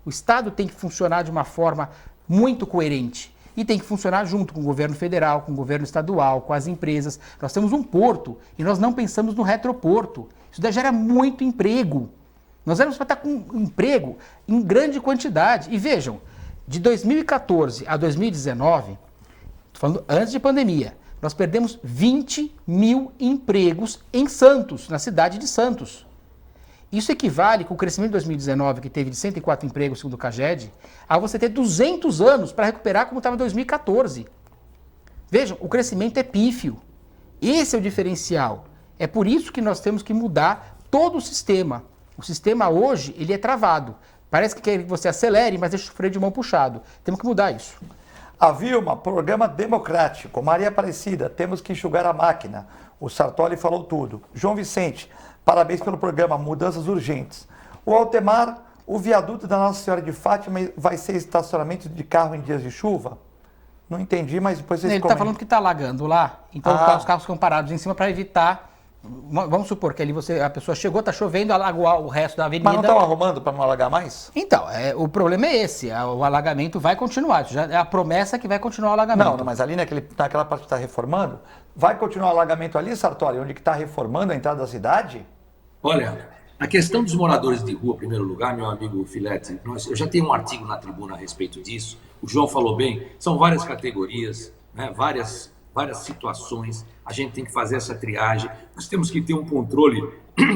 O Estado tem que funcionar de uma forma muito coerente. E tem que funcionar junto com o governo federal, com o governo estadual, com as empresas. Nós temos um porto e nós não pensamos no retroporto. Isso daí gera muito emprego. Nós éramos para estar com emprego em grande quantidade. E vejam, de 2014 a 2019, estou falando antes de pandemia, nós perdemos 20 mil empregos em Santos, na cidade de Santos. Isso equivale, com o crescimento de 2019, que teve de 104 empregos, segundo o CAGED, a você ter 200 anos para recuperar como estava em 2014. Vejam, o crescimento é pífio. Esse é o diferencial. É por isso que nós temos que mudar todo o sistema. O sistema hoje, ele é travado. Parece que quer que você acelere, mas deixa o freio de mão puxado. Temos que mudar isso. A Vilma, programa democrático. Maria Aparecida, temos que enxugar a máquina. O Sartori falou tudo. João Vicente, parabéns pelo programa, mudanças urgentes. O Altemar, o viaduto da Nossa Senhora de Fátima vai ser estacionamento de carro em dias de chuva? Não entendi, mas depois vocês Ele está falando que está alagando lá, então os carros ficam parados em cima para evitar. Vamos supor que ali a pessoa chegou, está chovendo, alagou o resto da avenida. Mas não estão arrumando para não alagar mais? Então, o problema é esse, o alagamento vai continuar, já é a promessa que vai continuar o alagamento. Não, mas ali naquela parte que está reformando, vai continuar o alagamento ali, Sartori, onde está reformando a entrada da cidade? Olha, a questão dos moradores de rua, em primeiro lugar, meu amigo Filete, eu já tenho um artigo na tribuna a respeito disso, o João falou bem, são várias categorias, né, várias situações, a gente tem que fazer essa triagem, nós temos que ter um controle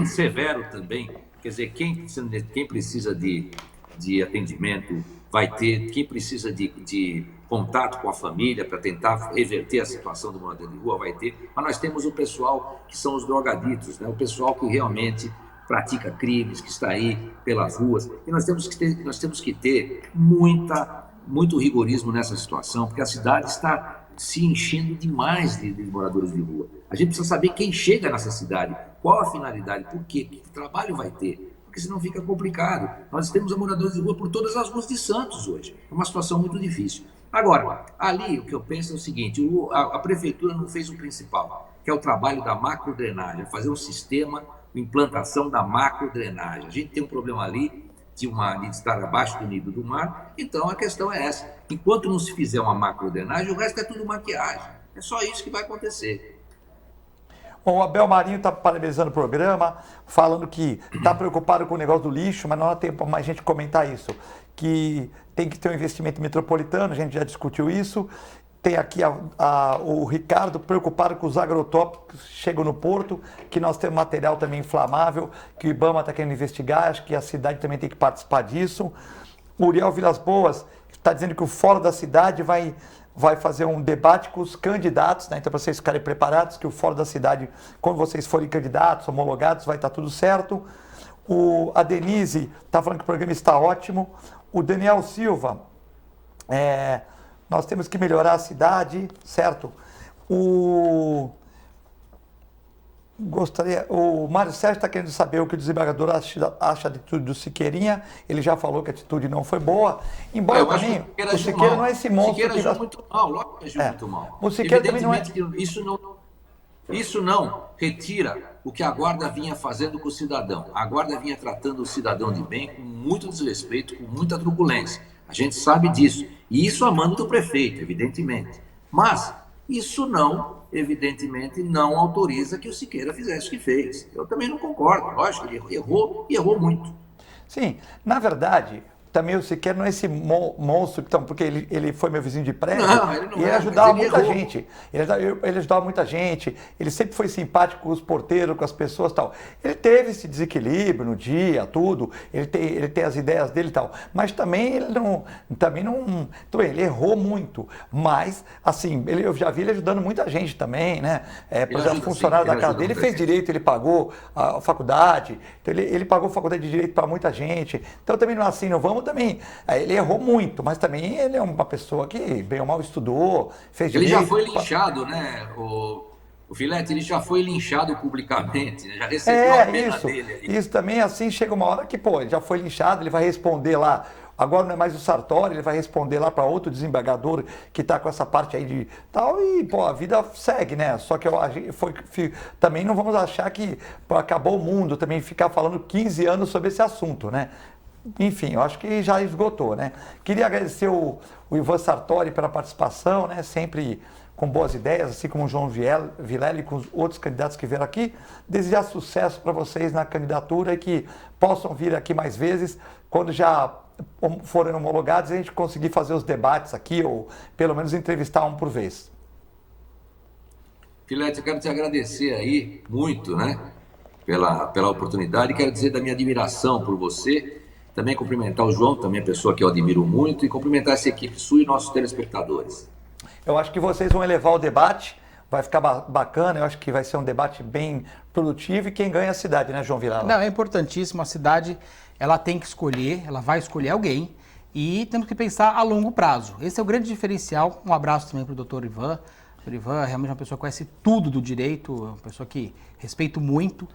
severo também, quer dizer, quem precisa de atendimento vai ter, quem precisa de contato com a família para tentar reverter a situação do morador de rua vai ter, mas nós temos o pessoal que são os drogaditos, né, o pessoal que realmente pratica crimes, que está aí pelas ruas, e nós temos que ter muito rigorismo nessa situação, porque a cidade está se enchendo demais de moradores de rua. A gente precisa saber quem chega nessa cidade, qual a finalidade, por quê, que trabalho vai ter, porque senão fica complicado. Nós temos moradores de rua por todas as ruas de Santos hoje. É uma situação muito difícil. Agora, ali o que eu penso é o seguinte, a prefeitura não fez o principal, que é o trabalho da macrodrenagem, fazer um sistema de implantação da macrodrenagem. A gente tem um problema ali de estar abaixo do nível do mar, então a questão é essa. Enquanto não se fizer uma macrodrenagem, o resto é tudo maquiagem. É só isso que vai acontecer. Bom, o Abel Marinho está parabenizando o programa, falando que está preocupado com o negócio do lixo, mas não há tempo mais gente comentar isso, que tem que ter um investimento metropolitano, a gente já discutiu isso. Tem aqui o Ricardo preocupado com os agrotóxicos que chegam no porto, que nós temos material também inflamável, que o IBAMA está querendo investigar, acho que a cidade também tem que participar disso. O Uriel Vilas Boas está dizendo que o Fórum da Cidade vai fazer um debate com os candidatos, né? Então para vocês ficarem preparados, que o Fórum da Cidade, quando vocês forem candidatos, homologados, vai estar tudo certo. A Denise está falando que o programa está ótimo. O Daniel Silva, nós temos que melhorar a cidade, certo? O Mário Sérgio está querendo saber o que o desembargador acha da atitude do Siqueirinha. Ele já falou que a atitude não foi boa. Embora também o Siqueira não é esse monstro. O Siqueira agiu muito mal, logo que agiu muito mal. O Siqueira também não é... Isso não retira o que a Guarda vinha fazendo com o cidadão. A Guarda vinha tratando o cidadão de bem com muito desrespeito, com muita truculência. A gente sabe disso. E isso a mando do prefeito, evidentemente. Mas isso evidentemente, não autoriza que o Siqueira fizesse o que fez. Eu também não concordo. Lógico, ele errou e errou muito. Sim, na verdade, também o Siqueira não é esse monstro, então, porque ele foi meu vizinho de prédio e ele ajudava muita gente. Ele ajudava muita gente, ele sempre foi simpático com os porteiros, com as pessoas e tal. Ele teve esse desequilíbrio no dia, tudo, ele tem as ideias dele e tal, mas também então ele errou muito, mas assim, eu já vi ele ajudando muita gente também, né? Por exemplo, funcionário da casa dele fez direito, ele pagou a faculdade, então ele pagou a faculdade de direito para muita gente, então também não é assim, não vamos também, ele errou muito, mas também ele é uma pessoa que bem ou mal estudou, fez direito. Ele já foi linchado, né, o Filete, ele já foi linchado publicamente, né? Já recebeu a pena dele. Isso também, assim, chega uma hora que, ele já foi linchado, ele vai responder lá, agora não é mais o Sartori, ele vai responder lá para outro desembargador que está com essa parte aí de tal, e, a vida segue, né? Só que também não vamos achar que acabou o mundo, também ficar falando 15 anos sobre esse assunto, né? Enfim, eu acho que já esgotou, né? Queria agradecer o Ivan Sartori pela participação, né? Sempre com boas ideias, assim como o João Vilela e com os outros candidatos que vieram aqui. Desejar sucesso para vocês na candidatura e que possam vir aqui mais vezes, quando já forem homologados, a gente conseguir fazer os debates aqui, ou pelo menos entrevistar um por vez. Filete, eu quero te agradecer aí muito, né? Pela oportunidade, quero dizer da minha admiração por você. Também cumprimentar o João, também é pessoa que eu admiro muito, e cumprimentar essa equipe sua e nossos telespectadores. Eu acho que vocês vão elevar o debate, vai ficar bacana, eu acho que vai ser um debate bem produtivo e quem ganha é a cidade, né, João Vilela? Não, é importantíssimo, a cidade ela tem que escolher, ela vai escolher alguém e temos que pensar a longo prazo. Esse é o grande diferencial. Um abraço também para o doutor Ivan. O doutor Ivan é realmente uma pessoa que conhece tudo do direito, uma pessoa que respeito muito,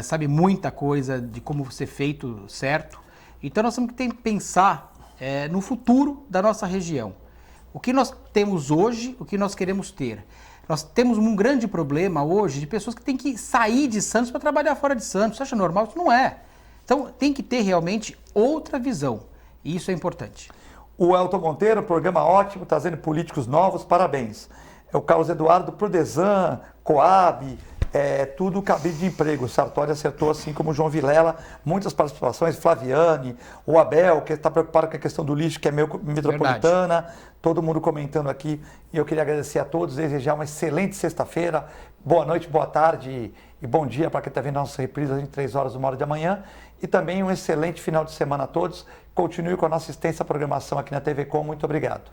sabe muita coisa de como ser feito certo. Então nós temos que pensar no futuro da nossa região. O que nós temos hoje, o que nós queremos ter. Nós temos um grande problema hoje de pessoas que têm que sair de Santos para trabalhar fora de Santos. Você acha normal? Isso não é. Então tem que ter realmente outra visão. E isso é importante. O Elton Monteiro, programa ótimo, trazendo políticos novos, parabéns. É o Carlos Eduardo, Prodesan, Coab, tudo cabide de emprego. O Sartori acertou, assim como o João Vilela, muitas participações, Flaviane, o Abel, que está preocupado com a questão do lixo, que é metropolitana, verdade. Todo mundo comentando aqui. E eu queria agradecer a todos, desejar uma excelente sexta-feira, boa noite, boa tarde e bom dia para quem está vendo a nossa reprise às 23 horas, 1h da manhã. E também um excelente final de semana a todos. Continue com a nossa extensa programação aqui na TV Com. Muito obrigado.